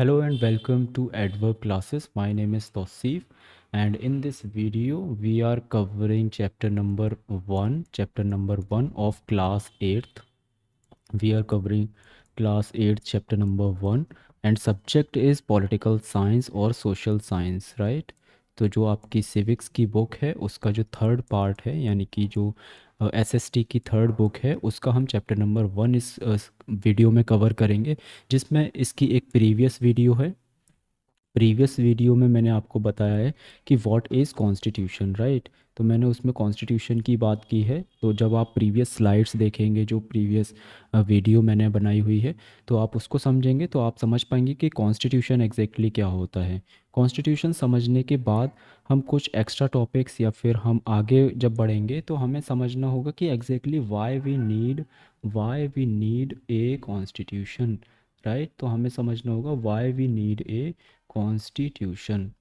Hello and welcome to Adverb classes. My name is Tosif, and in this video we are covering chapter number 1 of class 8th. We are covering class 8 chapter number 1 and subject is political science और social science, right? तो जो आपकी civics की book है उसका जो third part है यानी कि जो एसएसटी की थर्ड बुक है उसका हम चैप्टर नंबर 1 इस वीडियो में कवर करेंगे, जिसमें इसकी एक प्रीवियस वीडियो है। प्रीवियस वीडियो में मैंने आपको बताया है कि व्हाट इज़ कॉन्स्टिट्यूशन, राइट? तो मैंने उसमें कॉन्स्टिट्यूशन की बात की है। तो जब आप प्रीवियस स्लाइड्स देखेंगे जो प्रीवियस वीडियो मैंने बनाई हुई है तो आप उसको समझेंगे तो आप समझ पाएंगे कि कॉन्स्टिट्यूशन एग्जैक्टली क्या होता है। कॉन्स्टिट्यूशन समझने के बाद हम कुछ एक्स्ट्रा टॉपिक्स या फिर हम आगे जब बढ़ेंगे तो हमें समझना होगा कि exactly why we need a constitution, right? तो हमें समझना होगा why we need a constitution.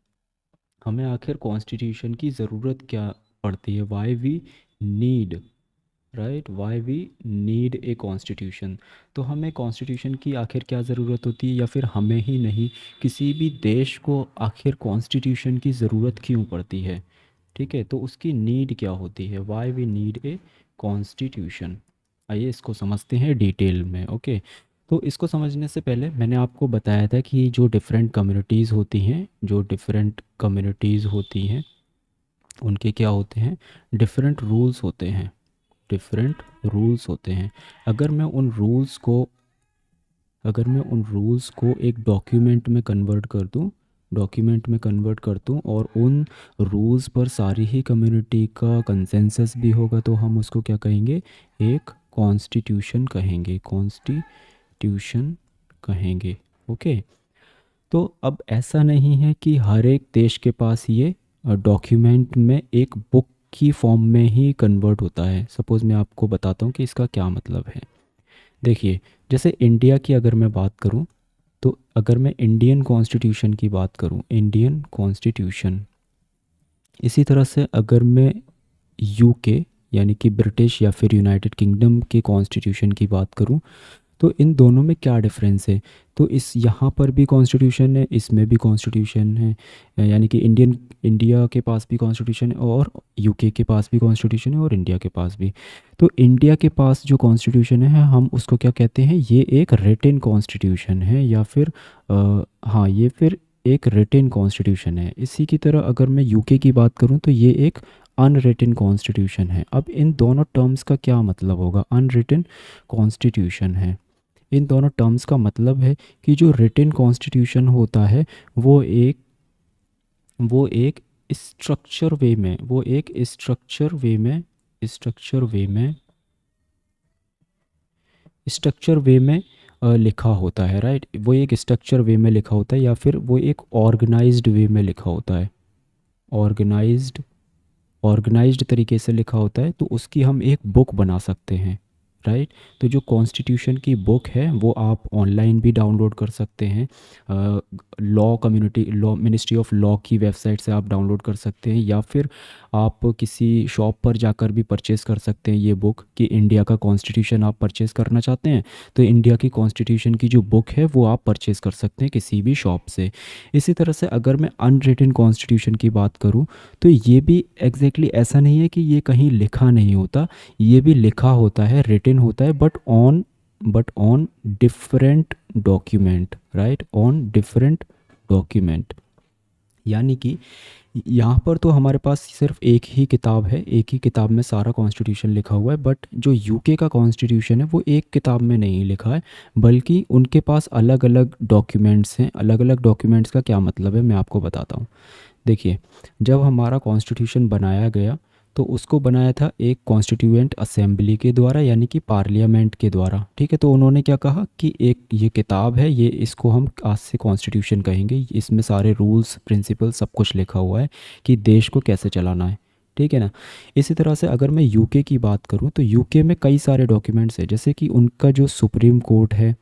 हमें आखिर कॉन्स्टिट्यूशन की ज़रूरत क्या पड़ती है? Why we need, right, why we need a constitution. तो हमें कॉन्स्टिट्यूशन की आखिर क्या ज़रूरत होती है, या फिर हमें ही नहीं किसी भी देश को आखिर कॉन्स्टिट्यूशन की ज़रूरत क्यों पड़ती है? ठीक है, तो उसकी नीड क्या होती है? Why we need a constitution. आइए इसको समझते हैं डिटेल में। ओके, तो इसको समझने से पहले मैंने आपको बताया था कि जो डिफरेंट कम्युनिटीज़ होती हैं उनके क्या होते हैं, डिफरेंट रूल्स होते हैं। डिफरेंट रूल्स होते हैं। अगर मैं उन रूल्स को एक डॉक्यूमेंट में कन्वर्ट कर दूँ और उन रूल्स पर सारी ही कम्युनिटी का कंसेंसस भी होगा तो हम उसको क्या कहेंगे? एक कॉन्स्टिट्यूशन कहेंगे। ओके, तो अब ऐसा नहीं है कि हर एक देश के पास ये डॉक्यूमेंट में एक बुक की फॉर्म में ही कन्वर्ट होता है। सपोज़ मैं आपको बताता हूँ कि इसका क्या मतलब है। देखिए, जैसे इंडिया की अगर मैं बात करूँ, तो अगर मैं इंडियन कॉन्स्टिट्यूशन की बात करूँ, इंडियन कॉन्स्टिट्यूशन, इसी तरह से अगर मैं यूके यानी कि ब्रिटिश या फिर यूनाइटेड किंगडम के कॉन्स्टिट्यूशन की बात करूँ, तो इन दोनों में क्या डिफरेंस है? तो इस यहाँ पर भी कॉन्स्टिट्यूशन है, इसमें भी कॉन्स्टिट्यूशन है, यानी कि इंडिया के पास भी कॉन्स्टिट्यूशन है और यूके के पास भी कॉन्स्टिट्यूशन है और इंडिया के पास भी। तो इंडिया के पास जो कॉन्स्टिट्यूशन है हम उसको क्या कहते हैं? ये एक रिटन कॉन्स्टिट्यूशन है, या फिर हाँ, ये फिर एक रिटन कॉन्स्टिट्यूशन है। इसी की तरह अगर मैं यूके की बात करूँ तो ये एक अनरिटन कॉन्स्टिट्यूशन है। अब इन दोनों टर्म्स का क्या मतलब होगा? अनरिटन कॉन्स्टिट्यूशन है, इन दोनों टर्म्स का मतलब है कि जो रिटन कॉन्स्टिट्यूशन होता है वो एक स्ट्रक्चर वे में लिखा होता है, राइट? वो एक स्ट्रक्चर वे में लिखा होता है या फिर वो एक ऑर्गेनाइज्ड वे में लिखा होता है। ऑर्गेनाइज्ड तरीके से लिखा होता है तो उसकी हम एक बुक बना सकते हैं, राइट? तो जो कॉन्स्टिट्यूशन की बुक है वो आप ऑनलाइन भी डाउनलोड कर सकते हैं। लॉ मिनिस्ट्री ऑफ लॉ की वेबसाइट से आप डाउनलोड कर सकते हैं, या फिर आप किसी शॉप पर जाकर भी परचेज़ कर सकते हैं ये बुक। कि इंडिया का कॉन्स्टिट्यूशन आप परचेज़ करना चाहते हैं तो इंडिया की कॉन्स्टिट्यूशन की जो बुक है वो आप परचेज़ कर सकते हैं किसी भी शॉप से। इसी तरह से अगर मैं अनरिटन कॉन्स्टिट्यूशन की बात करूँ तो ये भी एग्जैक्टली ऐसा नहीं है कि ये कहीं लिखा नहीं होता, ये भी लिखा होता है, रिटन होता है, but on different document, right? On different document, यानी कि यहाँ पर तो हमारे पास सिर्फ एक ही किताब है, एक ही किताब में सारा कॉन्स्टिट्यूशन लिखा हुआ है। बट जो यूके का कॉन्स्टिट्यूशन है वो एक किताब में नहीं लिखा है, बल्कि उनके पास अलग अलग डॉक्यूमेंट्स हैं। अलग अलग डॉक्यूमेंट्स का क्या मतलब है मैं आपको बताता हूँ। देखिए, जब हमारा कॉन्स्टिट्यूशन बनाया गया तो उसको बनाया था एक कॉन्स्टिट्यूएंट असेंबली के द्वारा, यानी कि पार्लियामेंट के द्वारा। ठीक है, तो उन्होंने क्या कहा कि एक ये किताब है, ये इसको हम आज से कॉन्स्टिट्यूशन कहेंगे, इसमें सारे रूल्स प्रिंसिपल सब कुछ लिखा हुआ है कि देश को कैसे चलाना है। ठीक है ना? इसी तरह से अगर मैं यूके की बात करूं तो यूके में कई सारे डॉक्यूमेंट्स हैं, जैसे कि उनका जो सुप्रीम कोर्ट है,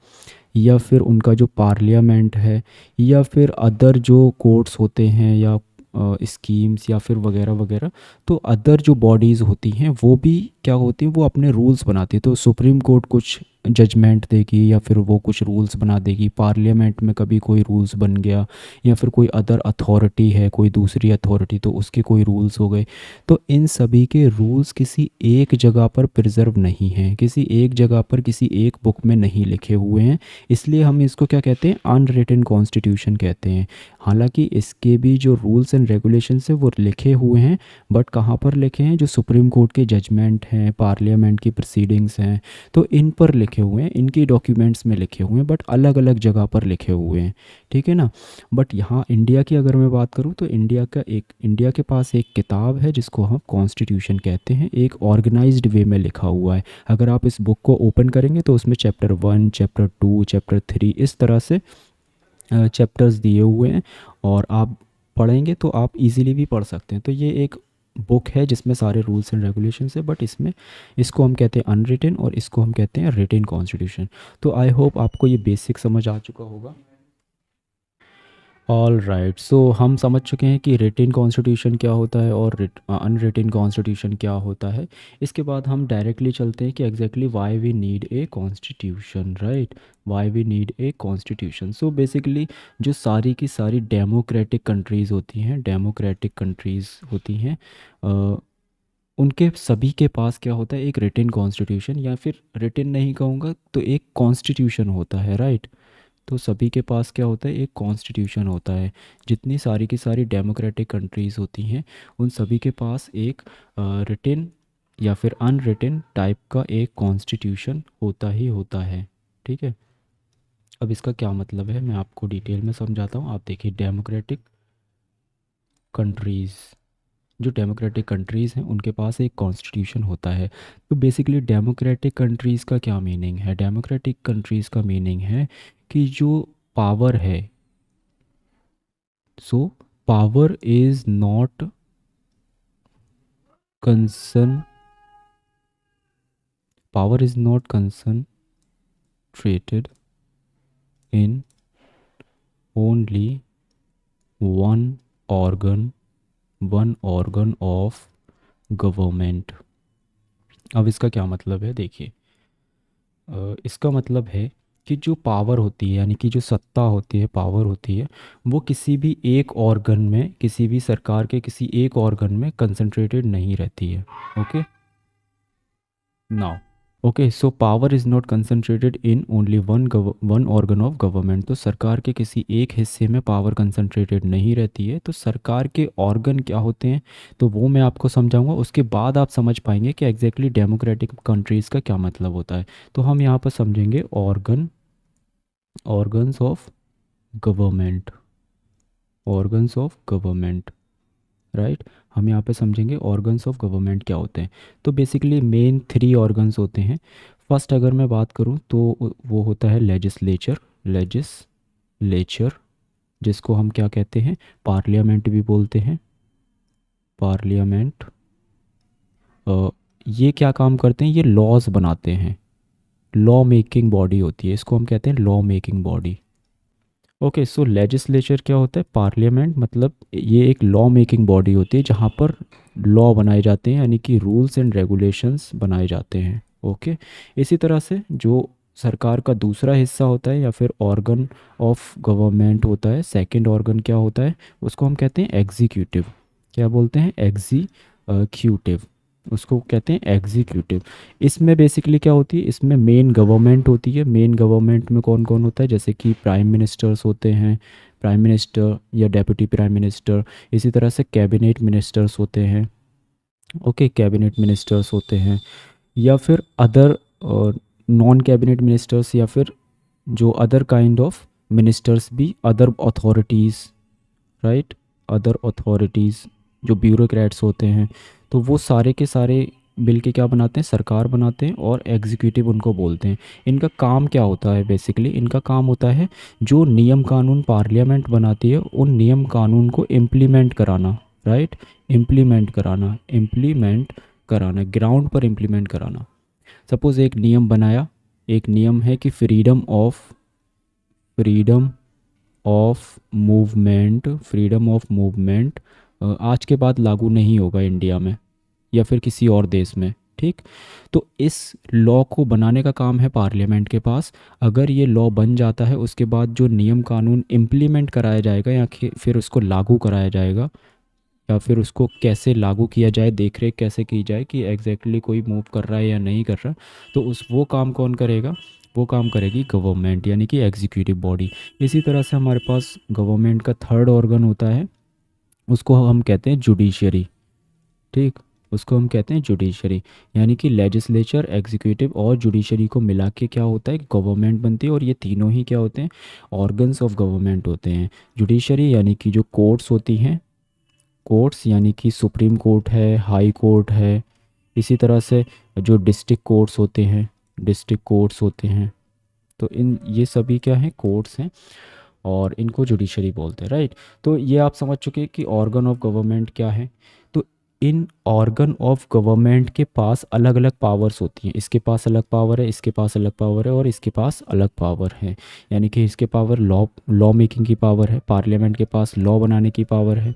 या फिर उनका जो पार्लियामेंट है, या फिर अदर जो कोर्ट्स होते हैं, या स्कीम्स, या फिर वगैरह वगैरह। तो अदर जो बॉडीज़ होती हैं वो भी क्या होती हैं, वो अपने रूल्स बनाती हैं। तो सुप्रीम कोर्ट कुछ जजमेंट देगी या फिर वो कुछ रूल्स बना देगी। पार्लियामेंट में कभी कोई रूल्स बन गया या फिर कोई अदर अथॉरिटी है, कोई दूसरी अथॉरिटी, तो उसके कोई रूल्स हो गए। तो इन सभी के रूल्स किसी एक जगह पर प्रिजर्व नहीं हैं, किसी एक जगह पर किसी एक बुक में नहीं लिखे हुए हैं। इसलिए हम इसको क्या कहते हैं, अनरिटन कॉन्स्टिट्यूशन कहते हैं। हालांकि इसके भी जो रूल्स एंड रेगुलेशंस है वो लिखे हुए हैं, बट कहाँ पर लिखे हैं, जो सुप्रीम कोर्ट के जजमेंट हैं, पार्लियामेंट की प्रोसीडिंग्स हैं, तो इन पर लिखे हुए हैं, इनकी डॉक्यूमेंट्स में लिखे हुए हैं, बट अलग अलग जगह पर लिखे हुए हैं। ठीक है ना। बट यहाँ इंडिया की अगर मैं बात करूँ तो इंडिया के पास एक किताब है जिसको हम कॉन्स्टिट्यूशन कहते हैं, एक ऑर्गेनाइज्ड वे में लिखा हुआ है। अगर आप इस बुक को ओपन करेंगे तो उसमें चैप्टर 1, चैप्टर 2, चैप्टर 3 इस तरह से चैप्टर्स दिए हुए हैं, और आप पढ़ेंगे तो आप इजीली भी पढ़ सकते हैं। तो ये एक बुक है जिसमें सारे रूल्स एंड रेगुलेशंस है, बट इसमें इसको हम कहते हैं अनरिटन और इसको हम कहते हैं रिटन कॉन्स्टिट्यूशन। तो आई होप आपको ये बेसिक समझ आ चुका होगा। ऑल राइट, सो हम समझ चुके हैं कि रिटन कॉन्स्टिट्यूशन क्या होता है और अनरिटन कॉन्स्टिट्यूशन क्या होता है। इसके बाद हम डायरेक्टली चलते हैं कि exactly why we need a constitution, right. Why we need a constitution. So basically जो सारी की सारी डेमोक्रेटिक कंट्रीज़ होती हैं, डेमोक्रेटिक कंट्रीज़ होती हैं, उनके सभी के पास क्या होता है, एक रिटन कॉन्स्टिट्यूशन, या फिर रिटन नहीं कहूँगा तो एक कॉन्स्टिट्यूशन होता है, राइट। तो सभी के पास क्या होता है, एक कॉन्स्टिट्यूशन होता है। जितनी सारी की सारी डेमोक्रेटिक कंट्रीज़ होती हैं उन सभी के पास एक रिटन या फिर अनरिटन टाइप का एक कॉन्स्टिट्यूशन होता ही होता है। ठीक है। अब इसका क्या मतलब है मैं आपको डिटेल में समझाता हूँ। आप देखिए, डेमोक्रेटिक कंट्रीज़, जो डेमोक्रेटिक कंट्रीज़ हैं उनके पास एक कॉन्स्टिट्यूशन होता है। तो बेसिकली डेमोक्रेटिक कंट्रीज़ का क्या मीनिंग है, डेमोक्रेटिक कंट्रीज़ का मीनिंग है कि जो पावर है, so power is not concern power is not concentrated in only one organ of government. अब इसका क्या मतलब है, देखिए, इसका मतलब है कि जो पावर होती है, यानी कि जो सत्ता होती है, पावर होती है, वो किसी भी एक ऑर्गन में, किसी भी सरकार के किसी एक ऑर्गन में कंसंट्रेटेड नहीं रहती है। Okay now, okay, so power is not concentrated in only one organ of government. तो सरकार के किसी एक हिस्से में पावर कंसंट्रेटेड नहीं रहती है। तो सरकार के ऑर्गन क्या होते हैं, तो वो मैं आपको समझाऊंगा, उसके बाद आप समझ पाएंगे कि एग्जैक्टली डेमोक्रेटिक कंट्रीज़ का क्या मतलब होता है। तो हम यहाँ पर समझेंगे organs of government, organs of government, right. हम यहाँ पे समझेंगे ऑर्गन्स ऑफ गवर्नमेंट क्या होते हैं। तो बेसिकली मेन 3 ऑर्गन्स होते हैं। फर्स्ट अगर मैं बात करूँ तो वो होता है लेजिस्लेचर, जिसको हम क्या कहते हैं, पार्लियामेंट भी बोलते हैं, पार्लियामेंट। ये क्या काम करते हैं, ये लॉज बनाते हैं, लॉ मेकिंग बॉडी होती है, इसको हम कहते हैं लॉ मेकिंग बॉडी। ओके, सो लेजिस्लेचर क्या होता है, पार्लियामेंट मतलब ये एक लॉ मेकिंग बॉडी होती है जहाँ पर लॉ बनाए जाते हैं, यानी कि रूल्स एंड रेगुलेशंस बनाए जाते हैं। ओके, इसी तरह से जो सरकार का दूसरा हिस्सा होता है या फिर ऑर्गन ऑफ गवर्नमेंट होता है, सेकंड ऑर्गन क्या होता है, उसको हम कहते हैं एग्जीक्यूटिव। क्या बोलते हैं, एग्जीक्यूटिव, उसको कहते हैं एग्जीक्यूटिव। इसमें बेसिकली क्या होती है, इसमें मेन गवर्नमेंट होती है। मेन गवर्नमेंट में कौन कौन होता है, जैसे कि प्राइम मिनिस्टर्स होते हैं, प्राइम मिनिस्टर या डेप्यूटी प्राइम मिनिस्टर। इसी तरह से कैबिनेट मिनिस्टर्स होते हैं। ओके, कैबिनेट मिनिस्टर्स होते हैं, या फिर अदर नॉन कैबिनेट मिनिस्टर्स, या फिर जो अदर काइंड ऑफ मिनिस्टर्स भी, other authorities, right, other authorities, जो ब्यूरोक्रेट्स होते हैं। तो वो सारे के सारे मिल के क्या बनाते हैं, सरकार बनाते हैं, और एग्जीक्यूटिव उनको बोलते हैं। इनका काम क्या होता है, बेसिकली इनका काम होता है जो नियम कानून पार्लियामेंट बनाती है उन नियम कानून को इम्प्लीमेंट कराना, राइट, इम्प्लीमेंट कराना, ग्राउंड पर इम्प्लीमेंट कराना। सपोज़ एक नियम बनाया, एक नियम है कि फ्रीडम फ्रीडम ऑफ मूवमेंट आज के बाद लागू नहीं होगा इंडिया में या फिर किसी और देश में। ठीक। तो इस लॉ को बनाने का काम है पार्लियामेंट के पास। अगर ये लॉ बन जाता है, उसके बाद जो नियम कानून इम्प्लीमेंट कराया जाएगा या फिर उसको लागू कराया जाएगा, या फिर उसको कैसे लागू किया जाए, देख रेख कैसे की जाए कि एग्जैक्टली कोई मूव कर रहा है या नहीं कर रहा, तो उस वो काम कौन करेगा? वो काम करेगी गवर्नमेंट, यानी कि एग्जीक्यूटिव बॉडी। इसी तरह से हमारे पास गवर्नमेंट का थर्ड ऑर्गन होता है, उसको हम कहते हैं जुडिशरी। ठीक। उसको हम कहते हैं जुडिशरी, यानी कि लेजिस्लेचर, एग्जीक्यूटिव और जुडिशरी को मिला के क्या होता है, गवर्नमेंट बनती है। और ये तीनों ही क्या होते हैं, ऑर्गन्स ऑफ गवर्नमेंट होते हैं। जुडिशरी यानी कि जो कोर्ट्स होती हैं, कोर्ट्स यानी कि सुप्रीम कोर्ट है, हाई कोर्ट है। इसी तरह से जो डिस्ट्रिक्ट कोर्ट्स होते हैं, डिस्ट्रिक्ट कोर्ट्स होते हैं, तो इन ये सभी क्या हैं, कोर्ट्स हैं, और इनको जुडिशरी बोलते हैं, राइट। तो ये आप समझ चुके हैं कि ऑर्गन ऑफ गवर्नमेंट क्या है। तो इन ऑर्गन ऑफ गवर्नमेंट के पास अलग अलग पावर्स होती हैं। इसके पास अलग पावर है, इसके पास अलग पावर है, और इसके पास अलग पावर है। यानी कि इसके पावर लॉ लॉ मेकिंग की पावर है, पार्लियामेंट के पास लॉ बनाने की पावर है,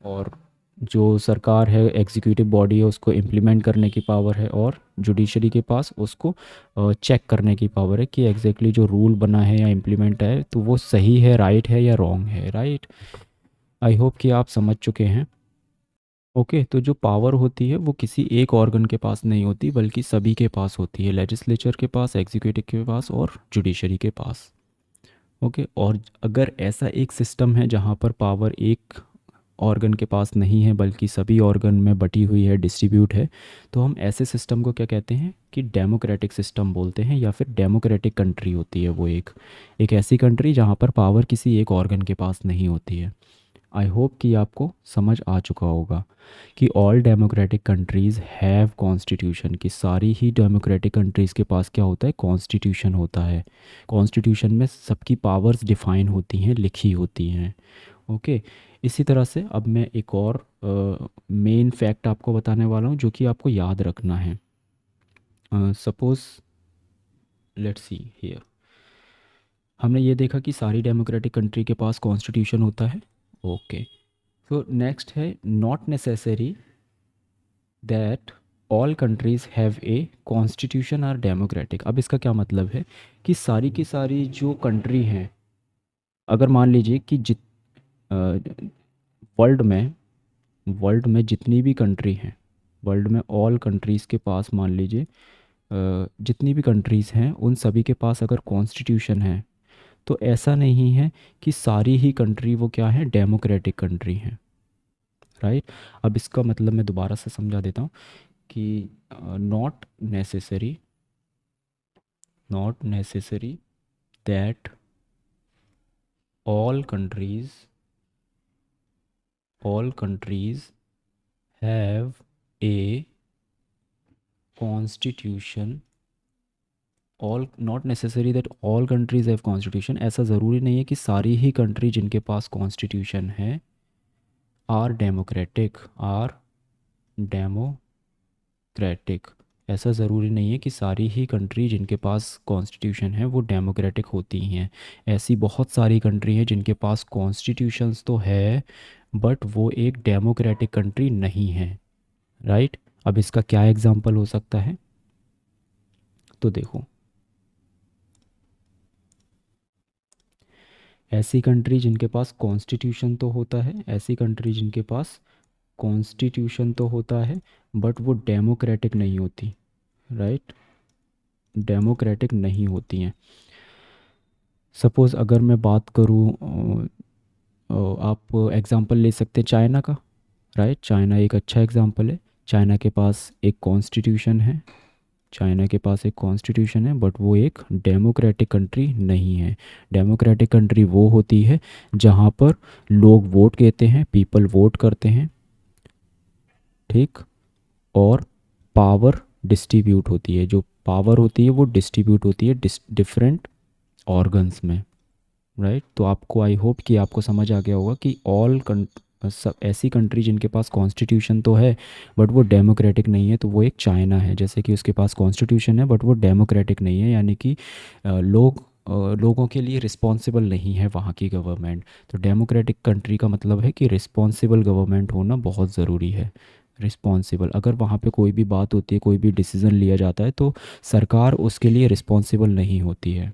और जो सरकार है, एग्जीक्यूटिव बॉडी है, उसको इम्प्लीमेंट करने की पावर है, और जुडिशरी के पास उसको चेक करने की पावर है कि एग्जैक्टली जो रूल बना है या इम्प्लीमेंट है तो वो सही है, राइट है या रॉन्ग है, राइट। आई होप कि आप समझ चुके हैं। ओके। तो जो पावर होती है वो किसी एक ऑर्गन के पास नहीं होती, बल्कि सभी के पास होती है, लेजिस्लेचर के पास, एग्जीक्यूटिव के पास और जुडिशरी के पास। ओके। और अगर ऐसा एक सिस्टम है जहाँ पर पावर एक ऑर्गन के पास नहीं है बल्कि सभी ऑर्गन में बटी हुई है, डिस्ट्रीब्यूट है, तो हम ऐसे सिस्टम को क्या कहते हैं कि डेमोक्रेटिक सिस्टम बोलते हैं, या फिर डेमोक्रेटिक कंट्री होती है वो एक एक ऐसी कंट्री जहाँ पर पावर किसी एक ऑर्गन के पास नहीं होती है। आई होप कि आपको समझ आ चुका होगा कि all democratic countries have constitution, की सारी ही डेमोक्रेटिक कंट्रीज़ के पास क्या होता है, कॉन्स्टिट्यूशन होता है। कॉन्स्टिट्यूशन में सबकी पावर्स डिफाइन होती हैं, लिखी होती हैं। ओके। इसी तरह से अब मैं एक और मेन फैक्ट आपको बताने वाला हूँ जो कि आपको याद रखना है। सपोज लेट्स सी हियर, हमने ये देखा कि सारी डेमोक्रेटिक कंट्री के पास कॉन्स्टिट्यूशन होता है। ओके। तो नेक्स्ट है, not necessary that all countries have a constitution are democratic. अब इसका क्या मतलब है कि सारी की सारी जो कंट्री हैं, अगर मान लीजिए कि वर्ल्ड में जितनी भी कंट्री हैं, वर्ल्ड में ऑल कंट्रीज़ के पास मान लीजिए जितनी भी कंट्रीज़ हैं उन सभी के पास अगर कॉन्स्टिट्यूशन है, तो ऐसा नहीं है कि सारी ही कंट्री वो क्या है, डेमोक्रेटिक कंट्री हैं, राइट। अब इसका मतलब मैं दोबारा से समझा देता हूँ कि not necessary that all countries have a constitution, all not necessary that all countries have constitution. ऐसा ज़रूरी नहीं है कि सारी ही कंट्री जिनके पास कॉन्स्टिट्यूशन है आर डेमोक्रेटिक, ऐसा ज़रूरी नहीं है कि सारी ही कंट्री जिनके पास कॉन्स्टिट्यूशन है वो डेमोक्रेटिक होती हैं। ऐसी बहुत सारी कंट्री हैं जिनके पास कॉन्स्टिट्यूशंस तो है बट वो एक डेमोक्रेटिक कंट्री नहीं है, राइट। अब इसका क्या एग्जांपल हो सकता है, तो देखो, ऐसी कंट्री जिनके पास कॉन्स्टिट्यूशन तो होता है, ऐसी कंट्री जिनके पास कॉन्स्टिट्यूशन तो होता है बट वो डेमोक्रेटिक नहीं होती, राइट, डेमोक्रेटिक नहीं होती हैं। सपोज़ अगर मैं बात करूँ, आप एग्ज़ाम्पल ले सकते हैं चाइना का, राइट। चाइना एक अच्छा एग्ज़ाम्पल है। चाइना के पास एक कॉन्स्टिट्यूशन है, बट वो एक डेमोक्रेटिक कंट्री नहीं है। डेमोक्रेटिक कंट्री वो होती है जहाँ पर लोग वोट देते हैं, पीपल वोट करते हैं, ठीक, और पावर डिस्ट्रीब्यूट होती है। जो पावर होती है वो डिस्ट्रीब्यूट होती है डिफरेंट ऑर्गन्स में, राइट। तो आपको आई होप कि आपको समझ आ गया होगा कि सब ऐसी कंट्री जिनके पास कॉन्स्टिट्यूशन तो है बट वो डेमोक्रेटिक नहीं है, तो वो एक चाइना है। जैसे कि उसके पास कॉन्स्टिट्यूशन है बट वो डेमोक्रेटिक नहीं है, यानी कि लोगों के लिए रिस्पॉन्सिबल नहीं है वहाँ की गवर्नमेंट। तो डेमोक्रेटिक कंट्री का मतलब है कि रिस्पॉन्सिबल गवर्नमेंट होना बहुत ज़रूरी है, रिस्पॉन्सिबल, अगर वहाँ पे कोई भी बात होती है, कोई भी डिसीज़न लिया जाता है, तो सरकार उसके लिए रिस्पॉन्सिबल नहीं होती है।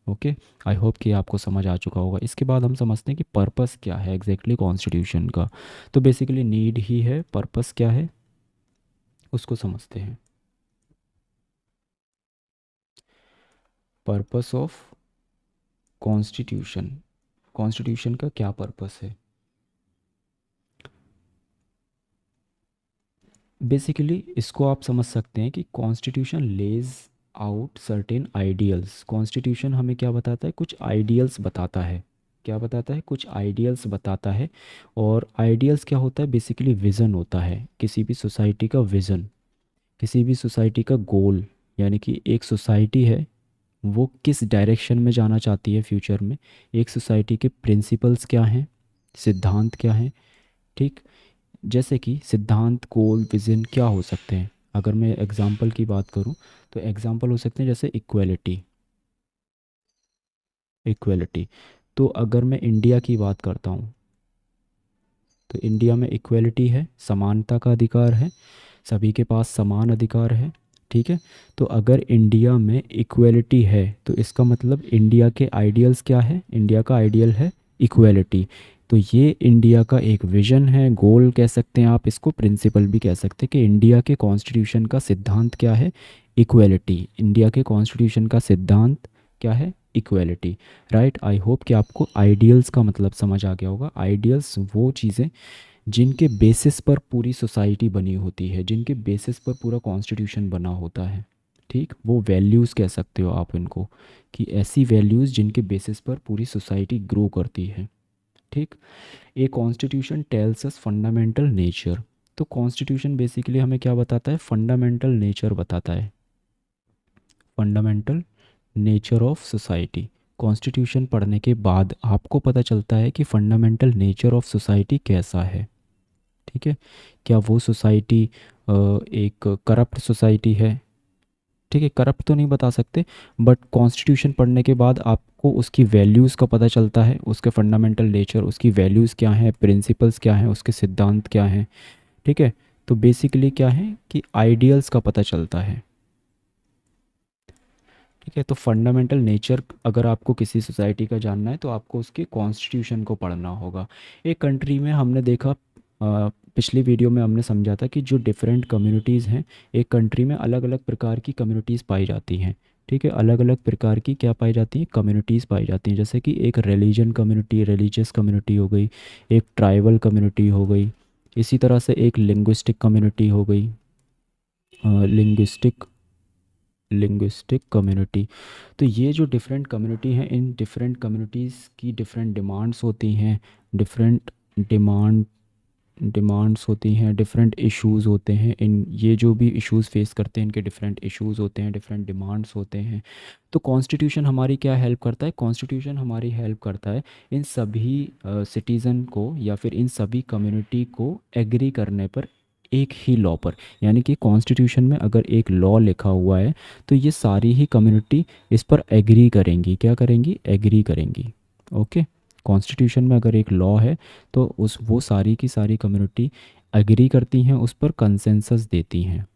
ओके, आई होप कि आपको समझ आ चुका होगा। इसके बाद हम समझते हैं कि पर्पस क्या है एग्जैक्टली कॉन्स्टिट्यूशन का। तो बेसिकली नीड ही है, पर्पस क्या है उसको समझते हैं। पर्पस ऑफ कॉन्स्टिट्यूशन, कॉन्स्टिट्यूशन का क्या पर्पस है। बेसिकली इसको आप समझ सकते हैं कि कॉन्स्टिट्यूशन लेज आउट सर्टेन आइडियल्स। कॉन्स्टिट्यूशन हमें क्या बताता है, कुछ आइडियल्स बताता है। क्या बताता है, कुछ आइडियल्स बताता है। और आइडियल्स क्या होता है, बेसिकली विज़न होता है, किसी भी सोसाइटी का विज़न, किसी भी सोसाइटी का गोल। यानी कि एक सोसाइटी है, वो किस डायरेक्शन में जाना चाहती है फ्यूचर में, एक सोसाइटी के प्रिंसिपल्स क्या हैं, सिद्धांत क्या हैं। ठीक, जैसे कि सिद्धांत, गोल, विजन क्या हो सकते हैं। अगर मैं एग्जाम्पल की बात करूं तो एग्जाम्पल हो सकते हैं जैसे इक्वेलिटी। इक्वेलिटी, तो अगर मैं इंडिया की बात करता हूं तो इंडिया में इक्वेलिटी है, समानता का अधिकार है, सभी के पास समान अधिकार है। ठीक है, तो अगर इंडिया में इक्वेलिटी है तो इसका मतलब इंडिया के आइडियल्स क्या है, इंडिया का आइडियल है इक्वेलिटी। तो ये इंडिया का एक विजन है, गोल कह सकते हैं आप इसको, प्रिंसिपल भी कह सकते हैं कि इंडिया के कॉन्स्टिट्यूशन का सिद्धांत क्या है, इक्वेलिटी। इंडिया के कॉन्स्टिट्यूशन का सिद्धांत क्या है, इक्वेलिटी। राइट, आई होप कि आपको आइडियल्स का मतलब समझ आ गया होगा। आइडियल्स वो चीज़ें जिनके बेसिस पर पूरी सोसाइटी बनी होती है, जिनके बेसिस पर पूरा कॉन्स्टिट्यूशन बना होता है। ठीक, वो वैल्यूज़ कह सकते हो आप इनको, कि ऐसी वैल्यूज़ जिनके बेसिस पर पूरी सोसाइटी ग्रो करती है। ठीक, a constitution tells us fundamental nature. तो कॉन्स्टिट्यूशन बेसिकली हमें क्या बताता है, फंडामेंटल नेचर बताता है, fundamental nature of society. Constitution पढ़ने के बाद आपको पता चलता है कि फंडामेंटल नेचर ऑफ सोसाइटी कैसा है। ठीक है, क्या वो सोसाइटी एक करप्ट सोसाइटी है। ठीक है, करप्ट तो नहीं बता सकते, बट कॉन्स्टिट्यूशन पढ़ने के बाद आपको उसकी वैल्यूज़ का पता चलता है, उसके फंडामेंटल नेचर, उसकी वैल्यूज़ क्या हैं, प्रिंसिपल्स क्या हैं, उसके सिद्धांत क्या हैं। ठीक है, तो बेसिकली क्या है कि आइडियल्स का पता चलता है। ठीक है, तो फंडामेंटल नेचर अगर आपको किसी सोसाइटी का जानना है तो आपको उसके कॉन्स्टिट्यूशन को पढ़ना होगा। एक कंट्री में हमने देखा, पिछली वीडियो में हमने समझा था कि जो डिफरेंट कम्युनिटीज़ हैं, एक कंट्री में अलग अलग प्रकार की कम्युनिटीज़ पाई जाती हैं। ठीक है, अलग अलग प्रकार की क्या पाई जाती हैं, कम्युनिटीज़ पाई जाती हैं। जैसे कि एक रिलीजन कम्युनिटी, रिलीजियस कम्युनिटी हो गई, एक ट्राइबल कम्युनिटी हो गई, इसी तरह से एक लिंग्विस्टिक कम्युनिटी हो गई, लिंग्विस्टिक लिंग्विस्टिक कम्युनिटी। तो ये जो डिफरेंट कम्युनिटी हैं, इन डिफरेंट कम्युनिटीज़ की डिफरेंट डिमांड्स होती हैं, डिफरेंट डिमांड डिमांड्स होती हैं, डिफरेंट इश्यूज़ होते हैं। इन ये जो भी इश्यूज़ फेस करते हैं, इनके डिफरेंट इश्यूज़ होते हैं, डिफरेंट डिमांड्स होते हैं। तो कॉन्स्टिट्यूशन हमारी क्या हेल्प करता है, कॉन्स्टिट्यूशन हमारी हेल्प करता है इन सभी सिटीज़न को या फिर इन सभी कम्युनिटी को एग्री करने पर एक ही लॉ पर। यानी कि कॉन्स्टिट्यूशन में अगर एक लॉ लिखा हुआ है तो ये सारी ही कम्युनिटी इस पर एग्री करेंगी, क्या करेंगी, एग्री करेंगी। ओके, कॉन्स्टिट्यूशन में अगर एक लॉ है तो उस वो सारी की सारी कम्युनिटी एग्री करती हैं, उस पर कंसेंसस देती हैं।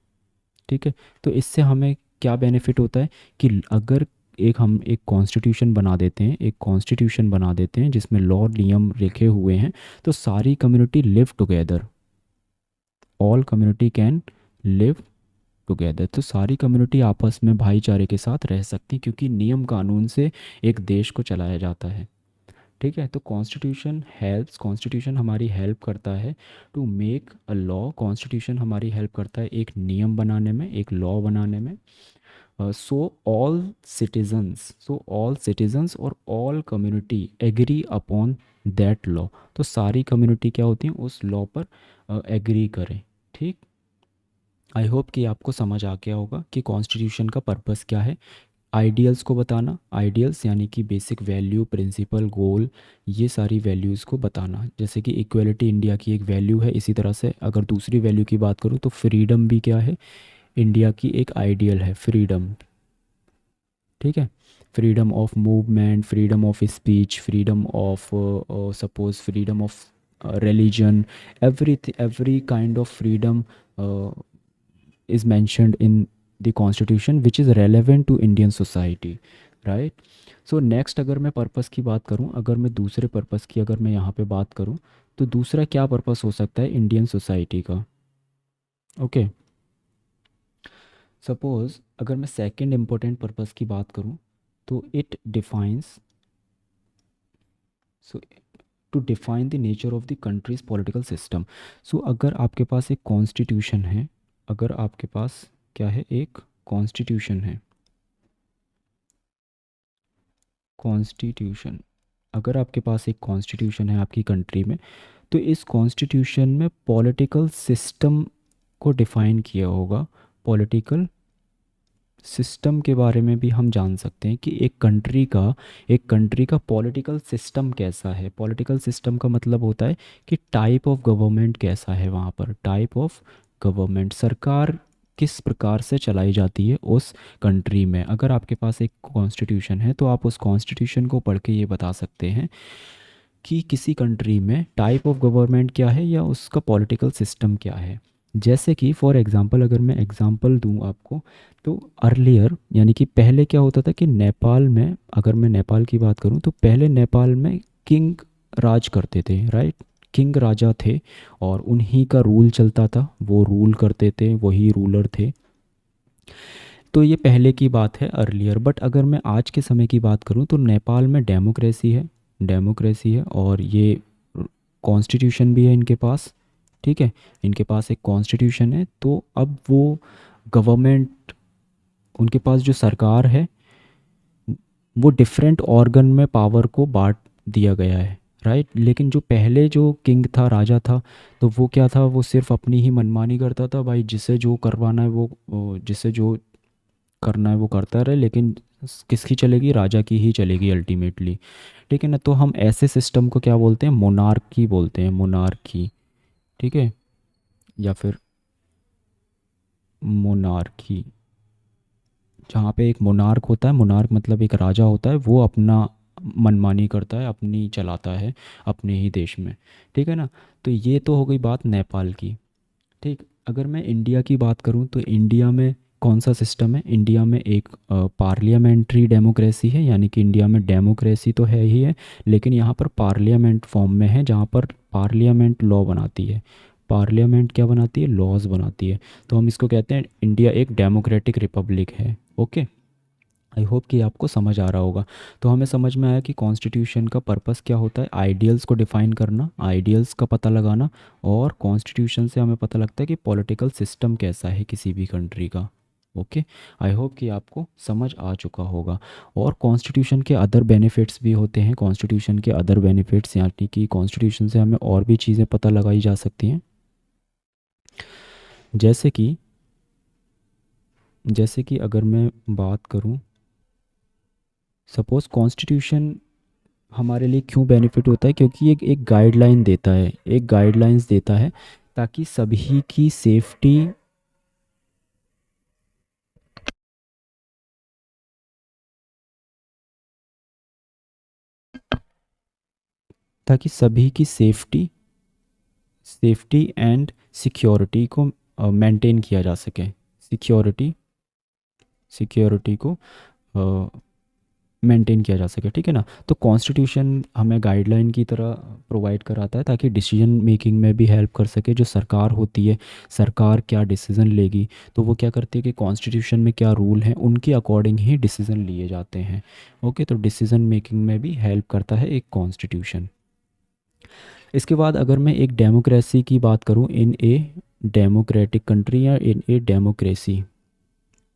ठीक है, तो इससे हमें क्या बेनिफिट होता है कि अगर हम एक कॉन्स्टिट्यूशन बना देते हैं, एक कॉन्स्टिट्यूशन बना देते हैं जिसमें लॉ नियम लिखे हुए हैं, तो सारी community live together, all community can live together. तो सारी कम्युनिटी आपस में भाईचारे के साथ रह सकती, क्योंकि नियम कानून से एक देश को चलाया जाता है। ठीक है, तो कॉन्स्टिट्यूशन हमारी हेल्प करता है to make a law. Constitution हमारी हेल्प करता है एक नियम बनाने में, एक लॉ बनाने में। सो ऑल सिटीजन्स और all community agree upon that law. तो सारी कम्युनिटी क्या होती हैं, उस लॉ पर एग्री करें। ठीक, आई होप कि आपको समझ आ गया होगा कि कॉन्स्टिट्यूशन का पर्पस क्या है। आइडियल्स को बताना, आइडियल्स यानी कि बेसिक वैल्यू, प्रिंसिपल, गोल, ये सारी वैल्यूज़ को बताना। जैसे कि इक्वलिटी इंडिया की एक वैल्यू है, इसी तरह से अगर दूसरी वैल्यू की बात करूँ तो फ्रीडम भी क्या है, इंडिया की एक आइडियल है, फ्रीडम। ठीक है, freedom of movement, freedom of speech, freedom of suppose freedom of religion, every kind of freedom is mentioned in the constitution which is relevant to Indian society, right? So next अगर मैं purpose की बात करूं, अगर मैं दूसरे purpose की अगर मैं यहाँ पे बात करूं, तो दूसरा क्या पर्पस हो सकता है इंडियन सोसाइटी का? ओके, सपोज अगर मैं सेकंड इम्पोर्टेंट पर्पस की बात करूं, तो it defines, so to define the nature of the country's political system. So अगर आपके पास एक कॉन्स्टिट्यूशन है, अगर आपके पास क्या है, एक कॉन्स्टिट्यूशन है, कॉन्स्टिट्यूशन, अगर आपके पास एक कॉन्स्टिट्यूशन है आपकी कंट्री में, तो इस कॉन्स्टिट्यूशन में पॉलिटिकल सिस्टम को डिफाइन किया होगा। पॉलिटिकल सिस्टम के बारे में भी हम जान सकते हैं कि एक कंट्री का पॉलिटिकल सिस्टम कैसा है। पॉलिटिकल सिस्टम का मतलब होता है कि टाइप ऑफ गवर्नमेंट कैसा है वहाँ पर, टाइप ऑफ गवर्नमेंट, सरकार किस प्रकार से चलाई जाती है उस कंट्री में। अगर आपके पास एक कॉन्स्टिट्यूशन है तो आप उस कॉन्स्टिट्यूशन को पढ़ के ये बता सकते हैं कि किसी कंट्री में टाइप ऑफ गवर्नमेंट क्या है या उसका पॉलिटिकल सिस्टम क्या है। जैसे कि फॉर एग्जांपल अगर मैं एग्जांपल दूं आपको, तो अर्लियर यानी कि पहले क्या होता था कि नेपाल में, अगर मैं नेपाल की बात करूं, तो पहले नेपाल में किंग राज करते थे, राइट? किंग राजा थे और उन्हीं का रूल चलता था, वो रूल करते थे, वही रूलर थे। तो ये पहले की बात है, अर्लियर। बट अगर मैं आज के समय की बात करूं तो नेपाल में डेमोक्रेसी है, डेमोक्रेसी है, और ये कॉन्स्टिट्यूशन भी है इनके पास, ठीक है? इनके पास एक कॉन्स्टिट्यूशन है। तो अब वो गवर्नमेंट, उनके पास जो सरकार है, वो डिफरेंट ऑर्गन में पावर को बांट दिया गया है, राइट? लेकिन जो पहले जो किंग था, राजा था, तो वो क्या था, वो सिर्फ अपनी ही मनमानी करता था भाई, जिसे जो करवाना है वो जिसे जो करना है वो करता रहे, लेकिन किसकी चलेगी? राजा की ही चलेगी अल्टीमेटली, ठीक है ना? तो हम ऐसे सिस्टम को क्या बोलते हैं? मोनार्की बोलते हैं, मोनार्की, ठीक है? या फिर मोनार्की, जहाँ पे एक मोनार्क होता है, मोनार्क मतलब एक राजा होता है, वो अपना मनमानी करता है, अपनी चलाता है अपने ही देश में, ठीक है ना? तो ये तो हो गई बात नेपाल की, ठीक। अगर मैं इंडिया की बात करूं तो इंडिया में कौन सा सिस्टम है? इंडिया में एक पार्लियामेंट्री डेमोक्रेसी है, यानी कि इंडिया में डेमोक्रेसी तो है ही है, लेकिन यहाँ पर पार्लियामेंट फॉर्म में है, जहाँ पर पार्लियामेंट लॉ बनाती है। पार्लियामेंट क्या बनाती है? लॉज बनाती है। तो हम इसको कहते हैं इंडिया एक डेमोक्रेटिक रिपब्लिक है। ओके, आई होप कि आपको समझ आ रहा होगा। तो हमें समझ में आया कि कॉन्स्टिट्यूशन का पर्पस क्या होता है, आइडियल्स को डिफाइन करना, आइडियल्स का पता लगाना, और कॉन्स्टिट्यूशन से हमें पता लगता है कि पॉलिटिकल सिस्टम कैसा है किसी भी कंट्री का। ओके, आई होप कि आपको समझ आ चुका होगा। और कॉन्स्टिट्यूशन के अदर बेनिफिट्स भी होते हैं, कॉन्स्टिट्यूशन के अदर बेनिफिट्स, यानी कि कॉन्स्टिट्यूशन से हमें और भी चीज़ें पता लगाई जा सकती हैं। जैसे कि अगर मैं बात करूं, सपोज कॉन्स्टिट्यूशन हमारे लिए क्यों बेनिफिट होता है, क्योंकि एक गाइडलाइन देता है, एक गाइडलाइंस देता है, ताकि सभी की सेफ्टी, ताकि सभी की सेफ्टी, सेफ्टी एंड सिक्योरिटी को मेंटेन किया जा सके, सिक्योरिटी, सिक्योरिटी को मेंटेन किया जा सके, ठीक है ना? तो कॉन्स्टिट्यूशन हमें गाइडलाइन की तरह प्रोवाइड कराता है, ताकि डिसीजन मेकिंग में भी हेल्प कर सके। जो सरकार होती है, सरकार क्या डिसीजन लेगी, तो वो क्या करती है कि कॉन्स्टिट्यूशन में क्या रूल हैं उनके अकॉर्डिंग ही डिसीजन लिए जाते हैं। ओके, तो डिसीजन मेकिंग में भी हेल्प करता है एक कॉन्स्टिट्यूशन। इसके बाद अगर मैं एक डेमोक्रेसी की बात करूँ, इन ए डेमोक्रेटिक कंट्री या इन a democracy,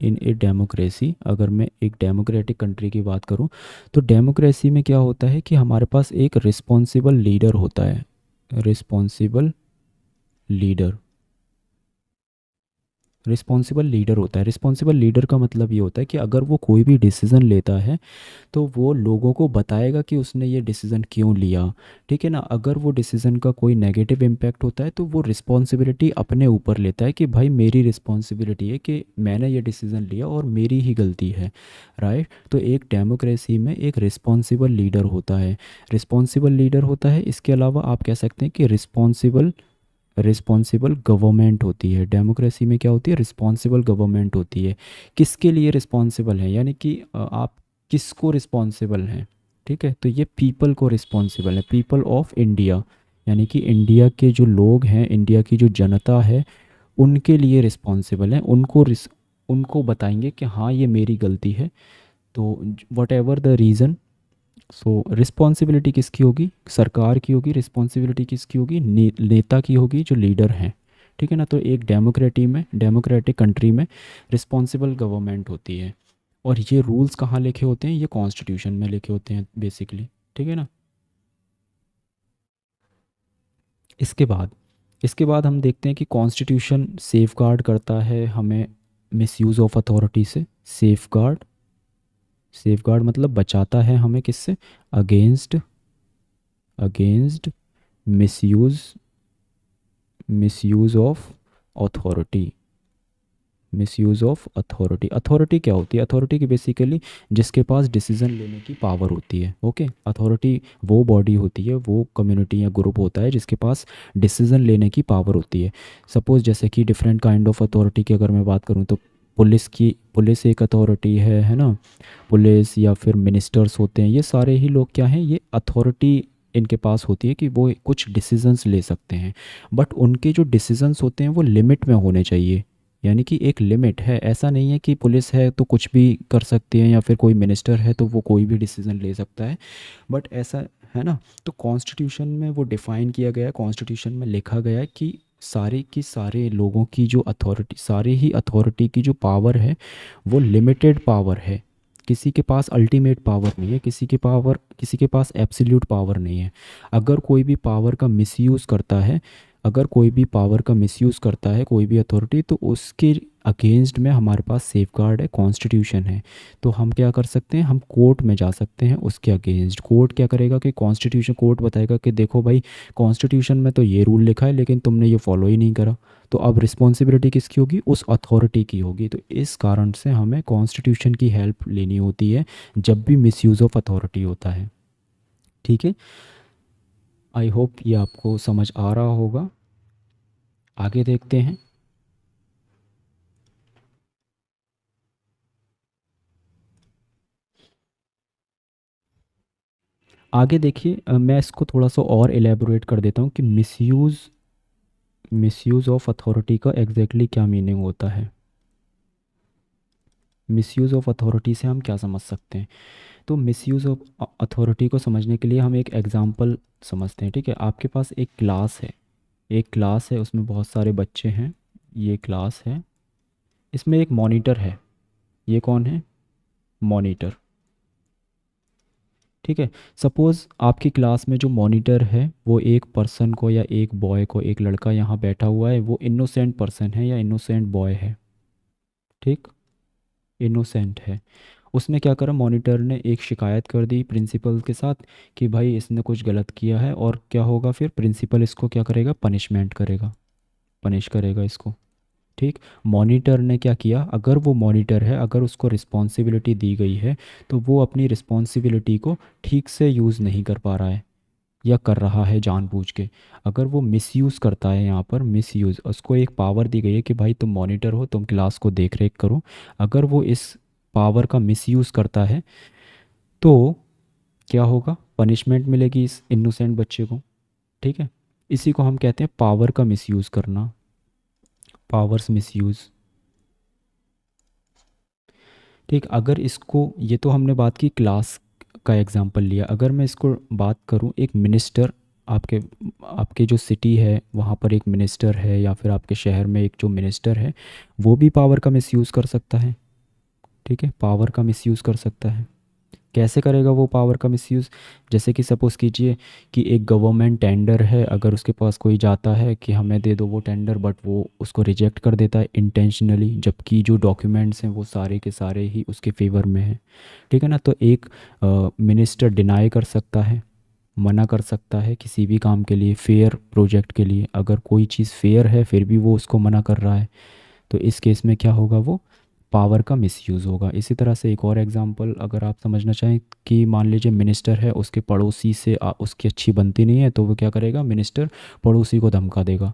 in a democracy, अगर मैं एक डेमोक्रेटिक कंट्री की बात करूं, तो डेमोक्रेसी में क्या होता है कि हमारे पास एक रिस्पॉन्सिबल लीडर होता है, रिस्पॉन्सिबल लीडर, रिस्पॉन्सिबल लीडर होता है। रिस्पॉन्सिबल लीडर का मतलब ये होता है कि अगर वो कोई भी डिसीज़न लेता है तो वो लोगों को बताएगा कि उसने ये डिसीज़न क्यों लिया। ठीक है ना। अगर वो डिसीज़न का कोई नेगेटिव इम्पैक्ट होता है तो वो रिस्पॉन्सिबिलिटी अपने ऊपर लेता है कि भाई मेरी रिस्पॉन्सिबिलिटी है कि मैंने ये डिसीज़न लिया और मेरी ही गलती है। राइट। तो एक डेमोक्रेसी में एक रिस्पॉन्सिबल लीडर होता है। रिस्पॉन्सिबल लीडर होता है। इसके अलावा आप कह सकते हैं कि रिस्पॉन्सिबल रिस्पॉन्सिबल गवर्नमेंट होती है। डेमोक्रेसी में क्या होती है? रिस्पॉन्सिबल गवर्नमेंट होती है। किसके लिए रिस्पॉन्सिबल है? यानी कि आप किसको रिस्पॉन्सिबल हैं? ठीक है। तो ये पीपल को रिस्पॉन्सिबल है, पीपल ऑफ इंडिया, यानी कि इंडिया के जो लोग हैं, इंडिया की जो जनता है, उनके लिए रिस्पॉन्सिबल है। उनको बताएंगे कि हाँ ये मेरी गलती है। तो what ever the reason, so responsibility किसकी होगी? सरकार की होगी। रिस्पॉन्सिबिलिटी किसकी होगी? नेता की होगी, जो लीडर हैं। ठीक है ना। तो एक डेमोक्रेटिक कंट्री में रिस्पॉन्सिबल गवर्नमेंट होती है। और ये रूल्स कहाँ लिखे होते हैं? ये कॉन्स्टिट्यूशन में लिखे होते हैं बेसिकली। ठीक है ना। इसके बाद इसके बाद हम देखते हैं कि कॉन्स्टिट्यूशन सेफगार्ड करता है हमें मिसयूज़ ऑफ अथॉरिटी से। सेफगार्ड सेफगार्ड मतलब बचाता है हमें किससे? Against against misuse misuse of authority. Misuse of authority. Authority क्या होती है? अथॉरिटी की बेसिकली जिसके पास डिसीजन लेने की पावर होती है। ओके। अथॉरिटी वो बॉडी होती है, वो कम्युनिटी या ग्रुप होता है जिसके पास डिसीजन लेने की पावर होती है। सपोज़ जैसे कि डिफरेंट काइंड ऑफ अथॉरिटी की अगर मैं बात करूँ तो पुलिस एक अथॉरिटी है ना। पुलिस या फिर मिनिस्टर्स होते हैं, ये सारे ही लोग क्या हैं? ये अथॉरिटी इनके पास होती है कि वो कुछ डिसीजंस ले सकते हैं। बट उनके जो डिसीजंस होते हैं वो लिमिट में होने चाहिए। यानी कि एक लिमिट है। ऐसा नहीं है कि पुलिस है तो कुछ भी कर सकती है या फिर कोई मिनिस्टर है तो वो कोई भी डिसीजन ले सकता है। बट ऐसा है ना। तो कॉन्स्टिट्यूशन में वो डिफ़ाइन किया गया है, कॉन्स्टिट्यूशन में लिखा गया है कि सारे की सारे लोगों की जो अथॉरिटी, सारे ही अथॉरिटी की जो पावर है वो लिमिटेड पावर है। किसी के पास अल्टीमेट पावर नहीं है, किसी के पास एब्सोल्यूट पावर नहीं है। अगर कोई भी पावर का मिसयूज़ करता है अगर कोई भी पावर का मिसयूज़ करता है कोई भी अथॉरिटी, तो उसके अगेंस्ट में हमारे पास सेफगार्ड है, कॉन्स्टिट्यूशन है। तो हम क्या कर सकते हैं? हम कोर्ट में जा सकते हैं उसके अगेंस्ट। कोर्ट क्या करेगा कि कोर्ट बताएगा कि देखो भाई, कॉन्स्टिट्यूशन में तो ये रूल लिखा है लेकिन तुमने ये फॉलो ही नहीं करा। तो अब रिस्पॉन्सिबिलिटी किसकी होगी? उस अथॉरिटी की होगी। तो इस कारण से हमें कॉन्स्टिट्यूशन की हेल्प लेनी होती है जब भी मिसयूज़ ऑफ अथॉरिटी होता है। ठीक है। आई होप ये आपको समझ आ रहा होगा। आगे देखते हैं। आगे देखिए, मैं इसको थोड़ा सा और एलेबोरेट कर देता हूँ कि मिसयूज़ ऑफ अथॉरिटी का एग्जैक्टली क्या मीनिंग होता है। मिसयूज़ ऑफ अथॉरिटी से हम क्या समझ सकते हैं? तो मिसयूज़ ऑफ अथॉरिटी को समझने के लिए हम एक एग्जांपल समझते हैं। ठीक है। आपके पास एक क्लास है, उसमें बहुत सारे बच्चे हैं। ये क्लास है, इसमें एक मॉनिटर है। ये कौन है? मॉनिटर। ठीक है। सपोज़ आपकी क्लास में जो मॉनिटर है वो एक पर्सन को या एक बॉय को, एक लड़का यहाँ बैठा हुआ है, वो इनोसेंट पर्सन है या इनोसेंट बॉय है। ठीक। इनोसेंट है। उसने क्या करा? मॉनिटर ने एक शिकायत कर दी प्रिंसिपल के साथ कि भाई इसने कुछ गलत किया है। और क्या होगा फिर? प्रिंसिपल इसको क्या करेगा? पनिशमेंट करेगा, पनिश करेगा इसको। ठीक। मॉनिटर ने क्या किया? अगर वो मॉनिटर है, अगर उसको रिस्पॉन्सिबिलिटी दी गई है तो वो अपनी रिस्पॉन्सिबिलिटी को ठीक से यूज़ नहीं कर पा रहा है या कर रहा है जानबूझ के। अगर वो मिसयूज़ करता है, यहाँ पर मिसयूज़, उसको एक पावर दी गई है कि भाई तुम मॉनिटर हो, तुम क्लास को देख रेख करो। अगर वो इस पावर का मिसयूज़ करता है तो क्या होगा? पनिशमेंट मिलेगी इस इनोसेंट बच्चे को। ठीक है। इसी को हम कहते हैं पावर का मिसयूज़ करना, पावर्स मिसयूज़। ठीक। अगर इसको, ये तो हमने बात की क्लास का एग्जांपल लिया। अगर मैं इसको बात करूं, एक मिनिस्टर, आपके आपके जो सिटी है वहाँ पर एक मिनिस्टर है या फिर आपके शहर में एक जो मिनिस्टर है, वो भी पावर का मिसयूज़ कर सकता है। ठीक है। पावर का मिसयूज़ कर सकता है। कैसे करेगा वो पावर का मिसयूज़? जैसे कि सपोज़ कीजिए कि एक गवर्नमेंट टेंडर है, अगर उसके पास कोई जाता है कि हमें दे दो वो टेंडर, बट वो उसको रिजेक्ट कर देता है इंटेंशनली, जबकि जो डॉक्यूमेंट्स हैं वो सारे के सारे ही उसके फेवर में हैं। ठीक है ना? तो एक मिनिस्टर डिनाई कर सकता है, मना कर सकता है किसी भी काम के लिए, फेयर प्रोजेक्ट के लिए। अगर कोई चीज़ फेयर है फिर भी वो उसको मना कर रहा है, तो इस केस में क्या होगा, वो पावर का मिसयूज़ होगा। इसी तरह से एक और एग्जांपल अगर आप समझना चाहें कि मान लीजिए मिनिस्टर है, उसके पड़ोसी से उसकी अच्छी बनती नहीं है, तो वो क्या करेगा, मिनिस्टर पड़ोसी को धमका देगा,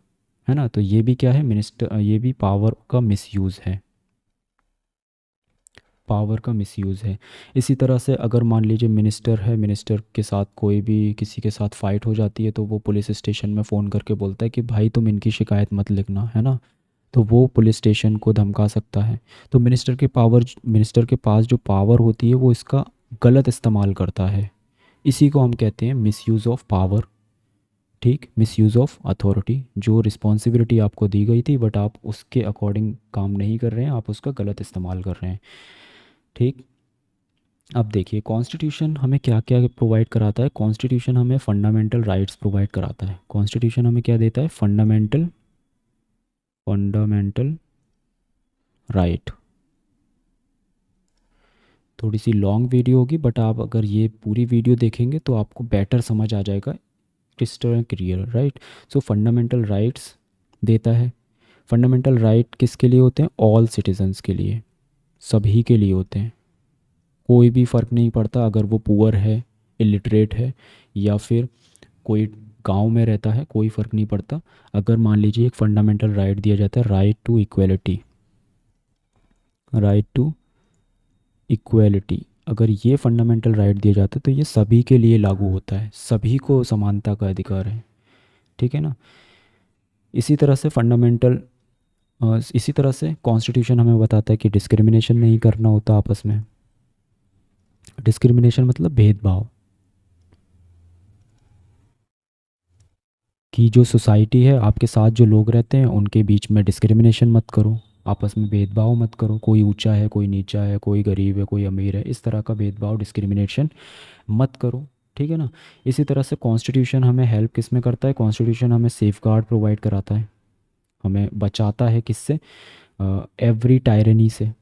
है ना? तो ये भी क्या है, मिनिस्टर, ये भी पावर का मिसयूज़ है, पावर का मिसयूज़ है। इसी तरह से अगर मान लीजिए मिनिस्टर है, मिनिस्टर के साथ कोई भी किसी के साथ फ़ाइट हो जाती है, तो वो पुलिस स्टेशन में फ़ोन करके बोलता है कि भाई तुम इनकी शिकायत मत लिखना, है ना? तो वो पुलिस स्टेशन को धमका सकता है। तो मिनिस्टर के पास जो पावर होती है वो इसका गलत इस्तेमाल करता है। इसी को हम कहते हैं मिसयूज़ ऑफ पावर। ठीक, मिसयूज़ ऑफ अथॉरिटी। जो रिस्पॉन्सिबिलिटी आपको दी गई थी बट आप उसके अकॉर्डिंग काम नहीं कर रहे हैं, आप उसका गलत इस्तेमाल कर रहे हैं। ठीक, अब देखिए कॉन्स्टिट्यूशन हमें क्या क्या प्रोवाइड कराता है। कॉन्स्टिट्यूशन हमें फंडामेंटल राइट्स प्रोवाइड कराता है। कॉन्स्टिट्यूशन हमें क्या देता है, फंडामेंटल फंडामेंटल राइट। थोड़ी सी लॉन्ग वीडियो होगी बट आप अगर ये पूरी वीडियो देखेंगे तो आपको बेटर समझ आ जाएगा, क्रिस्टल क्लियर, राइट। सो फंडामेंटल राइट्स देता है। फंडामेंटल राइट किसके लिए होते हैं, ऑल सिटीजन्स के लिए, सभी के लिए होते हैं। कोई भी फ़र्क नहीं पड़ता अगर वो पुअर है, इलिटरेट है, या फिर कोई गांव में रहता है, कोई फ़र्क नहीं पड़ता। अगर मान लीजिए एक फंडामेंटल राइट दिया जाता है, right to equality, right to equality, अगर ये फंडामेंटल राइट दिया जाता है तो ये सभी के लिए लागू होता है, सभी को समानता का अधिकार है। ठीक है ना? इसी तरह से इसी तरह से कॉन्स्टिट्यूशन हमें बताता है कि डिस्क्रिमिनेशन नहीं करना होता आपस में। डिस्क्रिमिनेशन मतलब भेदभाव, कि जो सोसाइटी है, आपके साथ जो लोग रहते हैं उनके बीच में डिस्क्रिमिनेशन मत करो, आपस में भेदभाव मत करो, कोई ऊंचा है कोई नीचा है, कोई गरीब है कोई अमीर है, इस तरह का भेदभाव, डिस्क्रिमिनेशन मत करो। ठीक है ना? इसी तरह से कॉन्स्टिट्यूशन हमें हेल्प किस में करता है, कॉन्स्टिट्यूशन हमें सेफ गार्ड प्रोवाइड कराता है, हमें बचाता है किससे, एवरी टायरनी से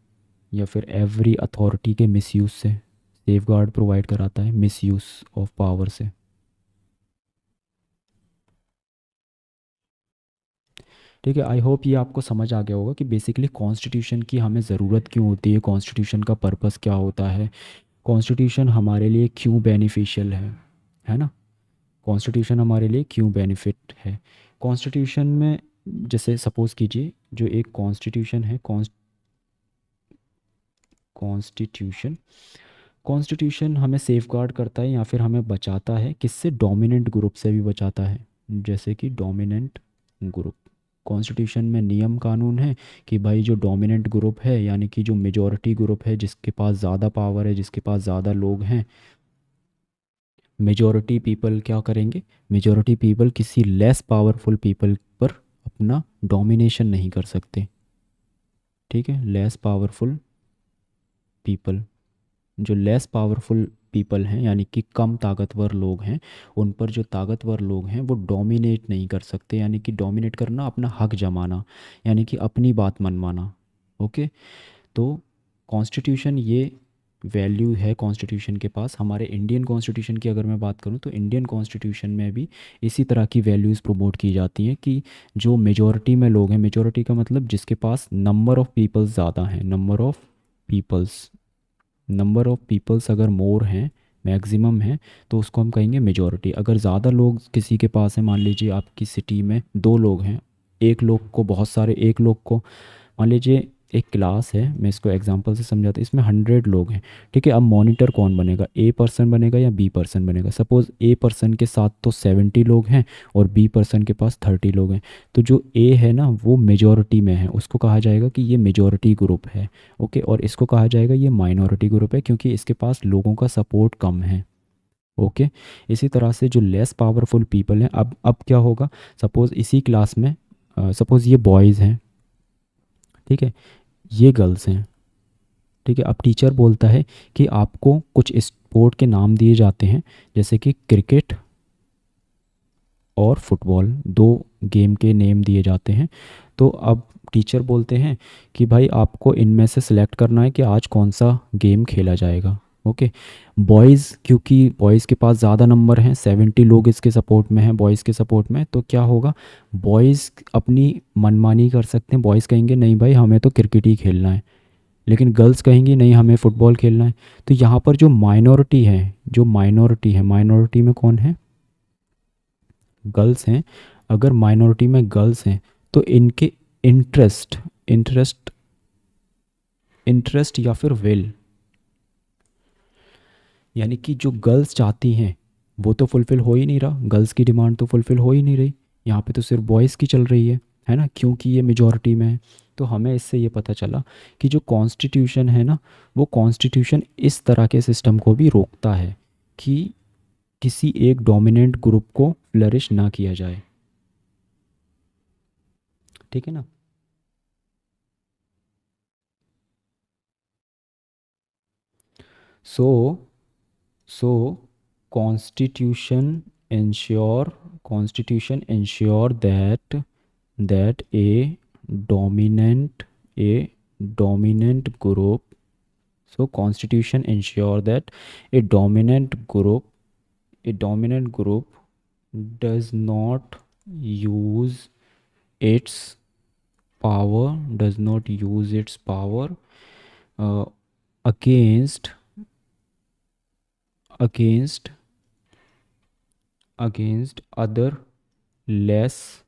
या फिर एवरी अथॉरिटी के मिसयूज़ से, सेफ गार्ड प्रोवाइड कराता है मिसयूज़ ऑफ पावर से। ठीक है, आई होप ये आपको समझ आ गया होगा कि बेसिकली कॉन्स्टिट्यूशन की हमें ज़रूरत क्यों होती है, कॉन्स्टिट्यूशन का पर्पस क्या होता है, कॉन्स्टिट्यूशन हमारे लिए क्यों बेनिफिशियल है ना? कॉन्स्टिट्यूशन हमारे लिए क्यों बेनिफिट है। कॉन्स्टिट्यूशन में जैसे सपोज़ कीजिए जो एक कॉन्स्टिट्यूशन है, कॉन्स्टिट्यूशन कॉन्स्टिट्यूशन हमें सेफगार्ड करता है या फिर हमें बचाता है किससे, डोमिनेंट ग्रुप से भी बचाता है। जैसे कि डोमिनेंट ग्रुप, कॉन्स्टिट्यूशन में नियम कानून है कि भाई जो डोमिनेंट ग्रुप है, यानी कि जो मेजॉरिटी ग्रुप है, जिसके पास ज़्यादा पावर है, जिसके पास ज़्यादा लोग हैं, मेजॉरिटी पीपल क्या करेंगे, मेजॉरिटी पीपल किसी लेस पावरफुल पीपल पर अपना डोमिनेशन नहीं कर सकते। ठीक है, लेस पावरफुल पीपल, जो लेस पावरफुल पीपल हैं यानी कि कम ताकतवर लोग हैं, उन पर जो ताकतवर लोग हैं वो डोमिनेट नहीं कर सकते, यानी कि डोमिनेट करना, अपना हक जमाना, यानी कि अपनी बात मनवाना। ओके, तो कॉन्स्टिट्यूशन ये वैल्यू है कॉन्स्टिट्यूशन के पास। हमारे इंडियन कॉन्स्टिट्यूशन की अगर मैं बात करूं तो इंडियन कॉन्स्टिट्यूशन में भी इसी तरह की वैल्यूज़ प्रमोट की जाती हैं कि जो मेजॉरिटी में लोग हैं, मेजॉरिटी का मतलब जिसके पास नंबर ऑफ़ पीपल्स ज़्यादा हैं, नंबर ऑफ़ पीपल्स अगर मोर हैं, मैक्सिमम है, तो उसको हम कहेंगे मेजॉरिटी। अगर ज़्यादा लोग किसी के पास है, मान लीजिए आपकी सिटी में दो लोग हैं, एक लोग को मान लीजिए एक क्लास है, मैं इसको एग्जांपल से समझाता हूँ, इसमें 100 लोग हैं। ठीक है, अब मॉनिटर कौन बनेगा, ए पर्सन बनेगा या बी पर्सन बनेगा। सपोज़ ए पर्सन के साथ तो 70 लोग हैं और बी पर्सन के पास 30 लोग हैं, तो जो ए है ना वो मेजॉरिटी में है, उसको कहा जाएगा कि ये मेजॉरिटी ग्रुप है। ओके, और इसको कहा जाएगा ये माइनॉरिटी ग्रुप है क्योंकि इसके पास लोगों का सपोर्ट कम है। ओके, इसी तरह से जो लेस पावरफुल पीपल हैं, अब क्या होगा, सपोज़ इसी क्लास में सपोज़ ये बॉयज़ हैं, ठीक है, ये गर्ल्स हैं, ठीक है। अब टीचर बोलता है कि आपको कुछ स्पोर्ट के नाम दिए जाते हैं, जैसे कि क्रिकेट और फुटबॉल, दो गेम के नेम दिए जाते हैं। तो अब टीचर बोलते हैं कि भाई आपको इनमें से सिलेक्ट करना है कि आज कौन सा गेम खेला जाएगा। ओके। बॉयज़, क्योंकि बॉयज़ के पास ज़्यादा नंबर हैं, 70 लोग इसके सपोर्ट में हैं, बॉयज़ के सपोर्ट में, तो क्या होगा, बॉयज़ अपनी मनमानी कर सकते हैं। बॉयज़ कहेंगे नहीं भाई हमें तो क्रिकेट ही खेलना है, लेकिन गर्ल्स कहेंगी नहीं हमें फ़ुटबॉल खेलना है। तो यहाँ पर जो माइनॉरिटी है, माइनॉरिटी में कौन है, गर्ल्स हैं। अगर माइनॉरिटी में गर्ल्स हैं तो इनके इंटरेस्ट इंटरेस्ट इंटरेस्ट या फिर विल, यानी कि जो गर्ल्स चाहती हैं वो तो फुलफ़िल हो ही नहीं रहा, गर्ल्स की डिमांड तो फुलफ़िल हो ही नहीं रही, यहाँ पे तो सिर्फ बॉयज़ की चल रही है ना, क्योंकि ये मेजॉरिटी में है। तो हमें इससे ये पता चला कि जो कॉन्स्टिट्यूशन है ना, वो कॉन्स्टिट्यूशन इस तरह के सिस्टम को भी रोकता है कि किसी एक डोमिनेंट ग्रुप को फ्लरिश ना किया जाए। ठीक है ना। So so constitution ensure constitution ensure that dominant a dominant group so constitution ensure that a dominant group does not use its power uh, against against other less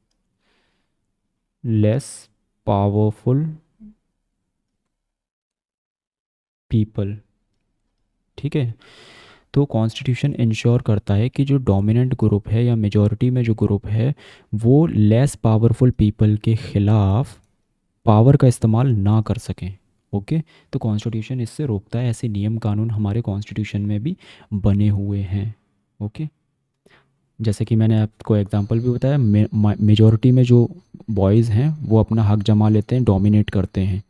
powerful people। ठीक है। तो constitution ensure करता है कि जो dominant group है या majority में जो ग्रुप है वो लेस पावरफुल पीपल के खिलाफ पावर का इस्तेमाल ना कर सकें। ओके। तो कॉन्स्टिट्यूशन इससे रोकता है, ऐसे नियम कानून हमारे कॉन्स्टिट्यूशन में भी बने हुए हैं। ओके। जैसे कि मैंने आपको एग्जांपल भी बताया, मेजॉरिटी में जो बॉयज़ हैं वो अपना हक जमा लेते हैं, डोमिनेट करते हैं।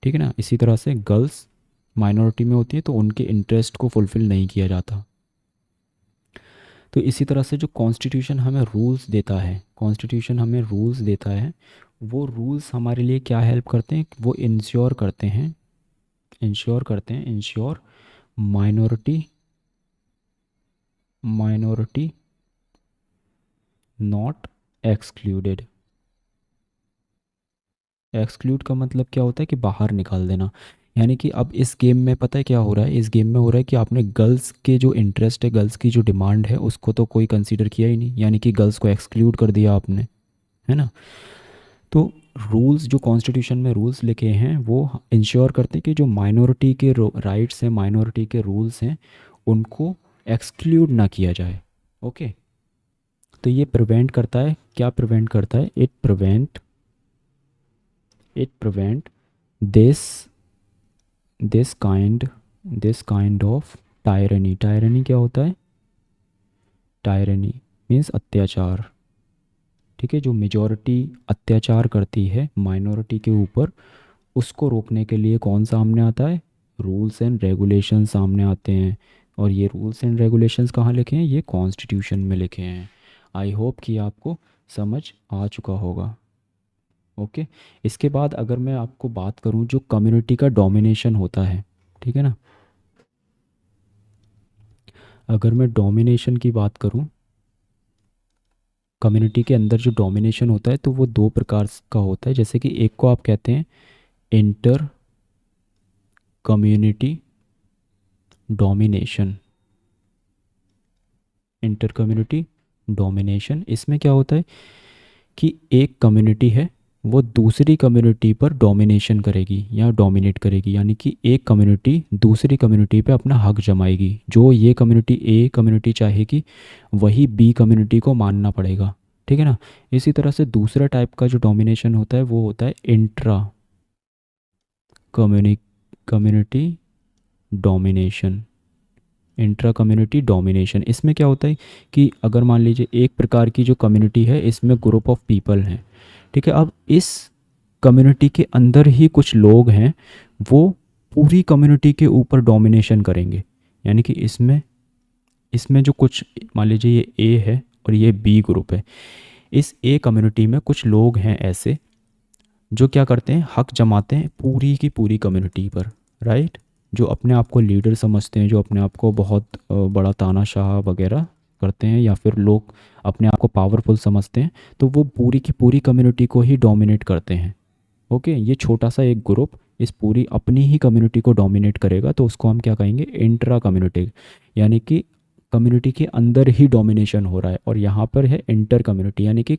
ठीक है ना। इसी तरह से गर्ल्स माइनॉरिटी में होती है तो उनके इंटरेस्ट को फुलफ़िल नहीं किया जाता। तो इसी तरह से जो कॉन्स्टिट्यूशन हमें रूल्स देता है, वो रूल्स हमारे लिए क्या हेल्प करते हैं, वो ensure minority not excluded. Exclude का मतलब क्या होता है कि बाहर निकाल देना। यानी कि अब इस गेम में पता है क्या हो रहा है, इस गेम में हो रहा है कि आपने गर्ल्स के जो इंटरेस्ट है, गर्ल्स की जो डिमांड है उसको तो कोई कंसीडर किया ही नहीं, यानी कि गर्ल्स को एक्सक्लूड कर दिया आपने, है ना। तो रूल्स, जो कॉन्स्टिट्यूशन में रूल्स लिखे हैं वो इंश्योर करते हैं कि जो माइनॉरिटी के राइट्स हैं, माइनॉरिटी के रूल्स हैं, उनको एक्सक्लूड ना किया जाए। ओके। तो ये प्रिवेंट करता है, क्या प्रिवेंट करता है, it prevent this this kind of tyranny. Tyranny क्या होता है, टायरनी मीन्स अत्याचार। ठीक है। जो मेजॉरिटी अत्याचार करती है माइनॉरिटी के ऊपर, उसको रोकने के लिए कौन सामने आता है, रूल्स एंड रेगुलेशन सामने आते हैं। और ये रूल्स एंड रेगुलेशंस कहाँ लिखे हैं, ये कॉन्स्टिट्यूशन में लिखे हैं। आई होप कि आपको समझ आ चुका होगा। ओके। इसके बाद अगर मैं आपको बात करूं जो कम्युनिटी का डोमिनेशन होता है, ठीक है ना, अगर मैं डोमिनेशन की बात करूं, कम्युनिटी के अंदर जो डोमिनेशन होता है तो वो दो प्रकार का होता है। जैसे कि एक को आप कहते हैं inter community domination. Inter community domination, इसमें क्या होता है कि एक कम्युनिटी है वो दूसरी कम्युनिटी पर डोमिनेशन करेगी या डोमिनेट करेगी, यानी कि एक कम्युनिटी दूसरी कम्युनिटी पे अपना हक जमाएगी। जो ये कम्युनिटी ए कम्युनिटी चाहेगी वही बी कम्युनिटी को मानना पड़ेगा। ठीक है ना। इसी तरह से दूसरा टाइप का जो डोमिनेशन होता है वो होता है intra community domination. Intra community domination, इसमें क्या होता है कि अगर मान लीजिए एक प्रकार की जो कम्युनिटी है इसमें ग्रुप ऑफ पीपल हैं, ठीक है। अब इस कम्युनिटी के अंदर ही कुछ लोग हैं वो पूरी कम्युनिटी के ऊपर डोमिनेशन करेंगे। यानी कि इसमें इसमें जो कुछ, मान लीजिए ये ए है और ये बी ग्रुप है, इस ए कम्युनिटी में कुछ लोग हैं ऐसे जो क्या करते हैं, हक जमाते हैं पूरी की पूरी कम्युनिटी पर, राइट। जो अपने आप को लीडर समझते हैं, जो अपने आप को बहुत बड़ा तानाशाह वगैरह करते हैं, या फिर लोग अपने आप को पावरफुल समझते हैं, तो वो पूरी की पूरी कम्युनिटी को ही डोमिनेट करते हैं। ओके, ये छोटा सा एक ग्रुप इस पूरी अपनी ही कम्युनिटी को डोमिनेट करेगा, तो उसको हम क्या कहेंगे, इंट्रा कम्युनिटी। यानी कि कम्युनिटी के अंदर ही डोमिनेशन हो रहा है, और यहाँ पर है इंटर कम्युनिटी, यानी कि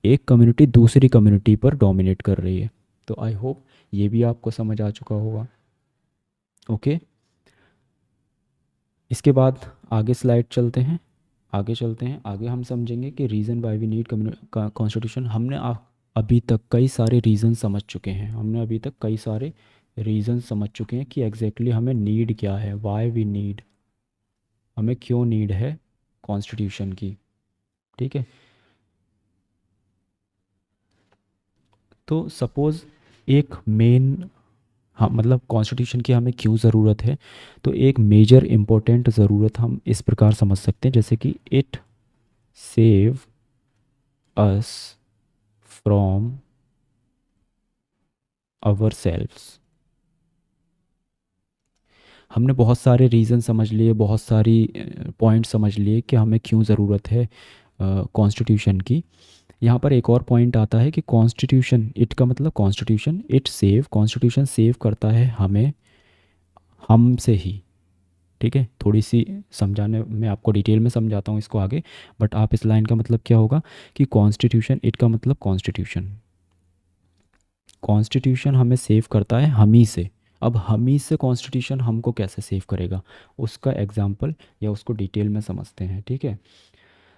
एक कम्युनिटी दूसरी कम्युनिटी पर डोमिनेट कर रही है। तो आई होप ये भी आपको समझ आ चुका होगा। ओके, इसके बाद आगे स्लाइड चलते हैं, आगे चलते हैं। आगे हम समझेंगे कि reason why we need constitution. अभी तक कई सारे रीज़न समझ चुके हैं, हमने अभी तक कई सारे रीज़न समझ चुके हैं कि एग्जैक्टली हमें नीड क्या है, वाई वी नीड, हमें क्यों नीड है कॉन्स्टिट्यूशन की। ठीक है, तो सपोज़ एक मेन, हाँ मतलब कॉन्स्टिट्यूशन की हमें क्यों ज़रूरत है, तो एक मेजर इम्पोर्टेंट ज़रूरत हम इस प्रकार समझ सकते हैं, जैसे कि it save us from our selves. हमने बहुत सारे रीज़न समझ लिए, बहुत सारी पॉइंट समझ लिए कि हमें क्यों ज़रूरत है कॉन्स्टिट्यूशन की। यहाँ पर एक और पॉइंट आता है कि कॉन्स्टिट्यूशन, इट का मतलब constitution, it save, constitution save करता है हमें हमसे ही। ठीक है, थोड़ी सी समझाने में आपको डिटेल में समझाता हूँ इसको आगे, बट आप इस लाइन का मतलब क्या होगा कि कॉन्स्टिट्यूशन, इट का मतलब कॉन्स्टिट्यूशन, कॉन्स्टिट्यूशन हमें सेव करता है हम ही से। अब हम ही से कॉन्स्टिट्यूशन हमको कैसे सेव करेगा, उसका एग्जाम्पल या उसको डिटेल में समझते हैं। ठीक है,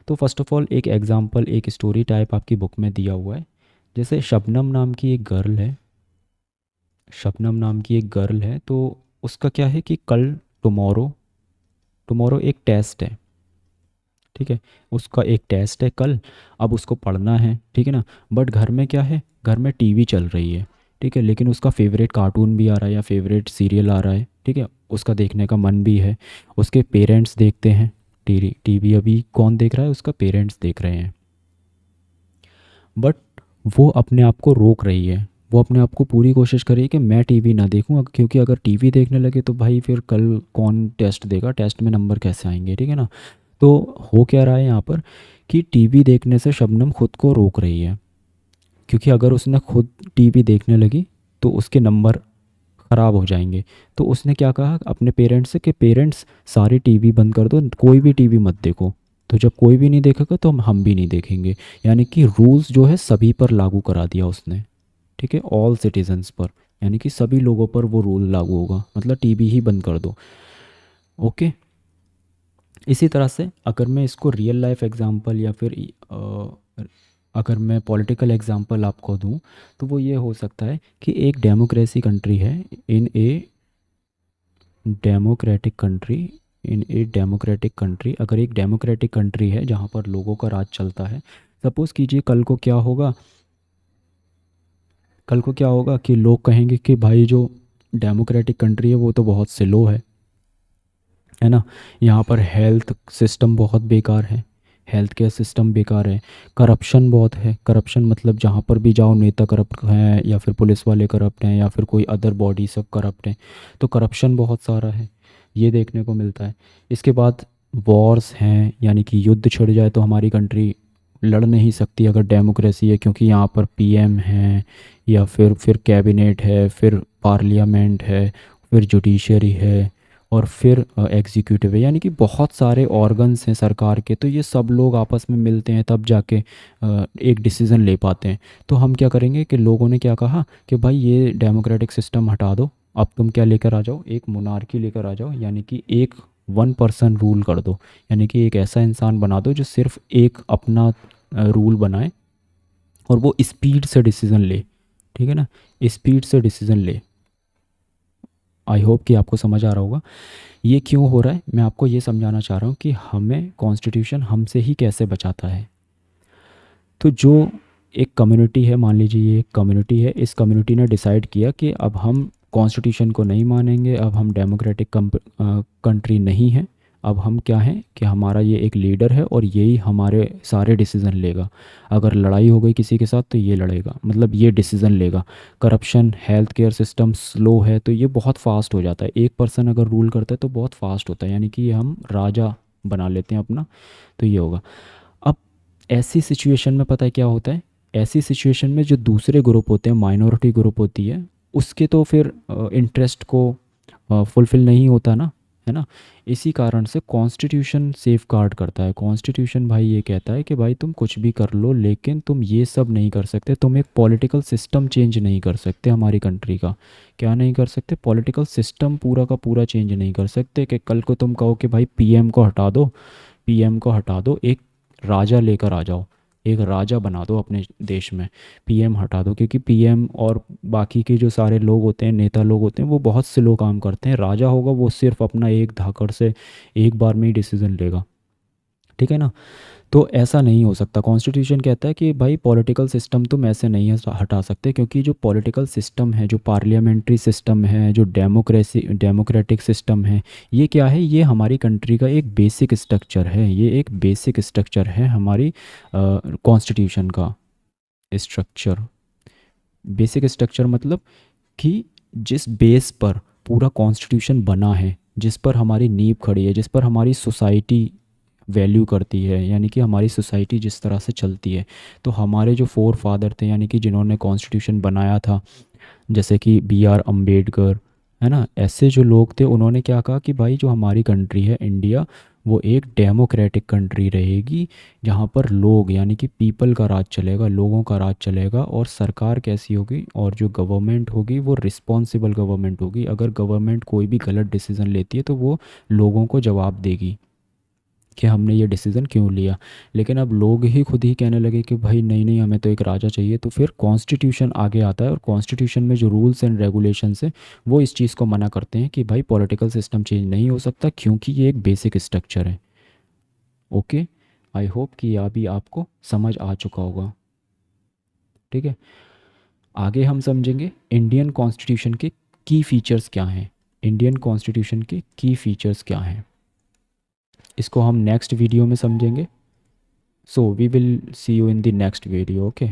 तो फर्स्ट ऑफ ऑल एक एग्जाम्पल, एक स्टोरी टाइप आपकी बुक में दिया हुआ है। जैसे शबनम नाम की एक गर्ल है, शबनम नाम की एक गर्ल है, तो उसका क्या है कि कल, टुमारो, टुमारो एक टेस्ट है। ठीक है, उसका एक टेस्ट है कल, अब उसको पढ़ना है, ठीक है ना। बट घर में क्या है, घर में टीवी चल रही है, ठीक है, लेकिन उसका फेवरेट कार्टून भी आ रहा है या फेवरेट सीरियल आ रहा है, ठीक है, उसका देखने का मन भी है। उसके पेरेंट्स देखते हैं टीवी, टीवी अभी कौन देख रहा है, उसका पेरेंट्स देख रहे हैं। बट वो अपने आप को रोक रही है, वो अपने आप को पूरी कोशिश कर रही है कि मैं टीवी ना देखूं, क्योंकि अगर टीवी देखने लगे तो भाई फिर कल कौन टेस्ट देगा, टेस्ट में नंबर कैसे आएंगे, ठीक है ना। तो हो क्या रहा है यहाँ पर कि टीवी देखने से शबनम खुद को रोक रही है, क्योंकि अगर उसने खुद टीवी देखने लगी तो उसके नंबर ख़राब हो जाएंगे। तो उसने क्या कहा अपने पेरेंट्स से कि पेरेंट्स सारी टीवी बंद कर दो, कोई भी टीवी मत देखो। तो जब कोई भी नहीं देखेगा तो हम भी नहीं देखेंगे। यानी कि रूल्स जो है सभी पर लागू करा दिया उसने, ठीक है, ऑल सिटीजन्स पर, यानी कि सभी लोगों पर वो रूल लागू होगा, मतलब टीवी ही बंद कर दो। ओके, इसी तरह से अगर मैं इसको रियल लाइफ एग्जांपल या फिर अगर मैं पॉलिटिकल एग्जांपल आपको दूं, तो वो ये हो सकता है कि एक डेमोक्रेसी कंट्री है, in a democratic country, in a democratic country, अगर एक डेमोक्रेटिक कंट्री है जहाँ पर लोगों का राज चलता है, सपोज़ कीजिए कल को क्या होगा, कल को क्या होगा कि लोग कहेंगे कि भाई जो डेमोक्रेटिक कंट्री है वो तो बहुत स्लो है ना, यहाँ पर हेल्थ सिस्टम बहुत बेकार है, हेल्थ केयर सिस्टम बेकार है, करप्शन बहुत है, करप्शन मतलब जहाँ पर भी जाओ नेता करप्ट हैं या फिर पुलिस वाले करप्ट हैं या फिर कोई अदर बॉडी सब करप्ट हैं, तो करप्शन बहुत सारा है, ये देखने को मिलता है। इसके बाद वॉर्स हैं, यानी कि युद्ध छिड़ जाए तो हमारी कंट्री लड़ नहीं सकती अगर डेमोक्रेसी है, क्योंकि यहाँ पर पीएम है या फिर कैबिनेट है, फिर पार्लियामेंट है, फिर जुडिशरी है, और फिर एग्जीक्यूटिव है, यानी कि बहुत सारे ऑर्गन्स हैं सरकार के, तो ये सब लोग आपस में मिलते हैं तब जाके एक डिसीज़न ले पाते हैं। तो हम क्या करेंगे कि लोगों ने क्या कहा कि भाई ये डेमोक्रेटिक सिस्टम हटा दो, अब तुम क्या लेकर आ जाओ, एक मोनार्की लेकर आ जाओ, यानी कि एक वन पर्सन रूल कर दो, यानी कि एक ऐसा इंसान बना दो जो सिर्फ एक अपना रूल बनाए और वो स्पीड से डिसीज़न ले, ठीक है ना, स्पीड से डिसीज़न ले। आई होप कि आपको समझ आ रहा होगा ये क्यों हो रहा है। मैं आपको ये समझाना चाह रहा हूँ कि हमें कॉन्स्टिट्यूशन हमसे ही कैसे बचाता है। तो जो एक कम्युनिटी है, मान लीजिए ये एक कम्युनिटी है, इस कम्युनिटी ने डिसाइड किया कि अब हम कॉन्स्टिट्यूशन को नहीं मानेंगे, अब हम डेमोक्रेटिक कंट्री नहीं हैं। अब हम क्या हैं कि हमारा ये एक लीडर है और यही हमारे सारे डिसीज़न लेगा। अगर लड़ाई हो गई किसी के साथ तो ये लड़ेगा, मतलब ये डिसीज़न लेगा। Corruption, health care system slow है तो ये बहुत फास्ट हो जाता है। एक पर्सन अगर रूल करता है तो बहुत फास्ट होता है, यानी कि ये हम राजा बना लेते हैं अपना, तो ये होगा। अब ऐसी सिचुएशन में पता है क्या होता है, ऐसी सिचुएशन में जो दूसरे ग्रुप होते हैं, माइनॉरिटी ग्रुप होती है, उसके तो फिर इंटरेस्ट को फुलफिल नहीं होता ना, है ना। इसी कारण से कॉन्स्टिट्यूशन सेफ गार्ड करता है। कॉन्स्टिट्यूशन भाई ये कहता है कि भाई तुम कुछ भी कर लो लेकिन तुम ये सब नहीं कर सकते, तुम एक पॉलिटिकल सिस्टम चेंज नहीं कर सकते हमारी कंट्री का। क्या नहीं कर सकते? पॉलिटिकल सिस्टम पूरा का पूरा चेंज नहीं कर सकते। कि कल को तुम कहो कि भाई पीएम को हटा दो, पीएम को हटा दो, एक राजा लेकर आ जाओ, एक राजा बना दो अपने देश में, पीएम हटा दो। क्योंकि पीएम और बाकी के जो सारे लोग होते हैं, नेता लोग होते हैं, वो बहुत स्लो काम करते हैं। राजा होगा वो सिर्फ अपना एक धाकड़ से एक बार में ही डिसीजन लेगा, ठीक है ना। तो ऐसा नहीं हो सकता। कॉन्स्टिट्यूशन कहता है कि भाई पॉलिटिकल सिस्टम तुम ऐसे नहीं हटा सकते, क्योंकि जो पॉलिटिकल सिस्टम है, जो पार्लियामेंट्री सिस्टम है, जो डेमोक्रेटिक सिस्टम है, ये क्या है, ये हमारी कंट्री का एक बेसिक स्ट्रक्चर है। ये एक बेसिक स्ट्रक्चर है हमारी कॉन्स्टिट्यूशन का स्ट्रक्चर। बेसिक स्ट्रक्चर मतलब कि जिस बेस पर पूरा कॉन्स्टिट्यूशन बना है, जिस पर हमारी नींव खड़ी है, जिस पर हमारी सोसाइटी वैल्यू करती है, यानी कि हमारी सोसाइटी जिस तरह से चलती है। तो हमारे जो फोर फादर थे, यानी कि जिन्होंने कॉन्स्टिट्यूशन बनाया था, जैसे कि B.R. अम्बेडकर, है ना, ऐसे जो लोग थे, उन्होंने क्या कहा कि भाई जो हमारी कंट्री है इंडिया, वो एक डेमोक्रेटिक कंट्री रहेगी, जहाँ पर लोग यानी कि पीपल का राज चलेगा, लोगों का राज चलेगा। और सरकार कैसी होगी, और जो गवर्नमेंट होगी वो रिस्पॉन्सिबल गवर्नमेंट होगी। अगर गवर्नमेंट कोई भी गलत डिसीज़न लेती है तो वो लोगों को जवाब देगी कि हमने ये डिसीज़न क्यों लिया। लेकिन अब लोग ही खुद ही कहने लगे कि भाई नहीं नहीं, हमें तो एक राजा चाहिए। तो फिर कॉन्स्टिट्यूशन आगे आता है, और कॉन्स्टिट्यूशन में जो रूल्स एंड रेगुलेशंस है वो इस चीज़ को मना करते हैं कि भाई पॉलिटिकल सिस्टम चेंज नहीं हो सकता, क्योंकि ये एक बेसिक स्ट्रक्चर है। ओके, आई होप कि अभी आपको समझ आ चुका होगा, ठीक है। आगे हम समझेंगे इंडियन कॉन्स्टिट्यूशन के की फीचर्स क्या हैं। इंडियन कॉन्स्टिट्यूशन के की फीचर्स क्या हैं, इसको हम नेक्स्ट वीडियो में समझेंगे। So we will see you in the next video, okay.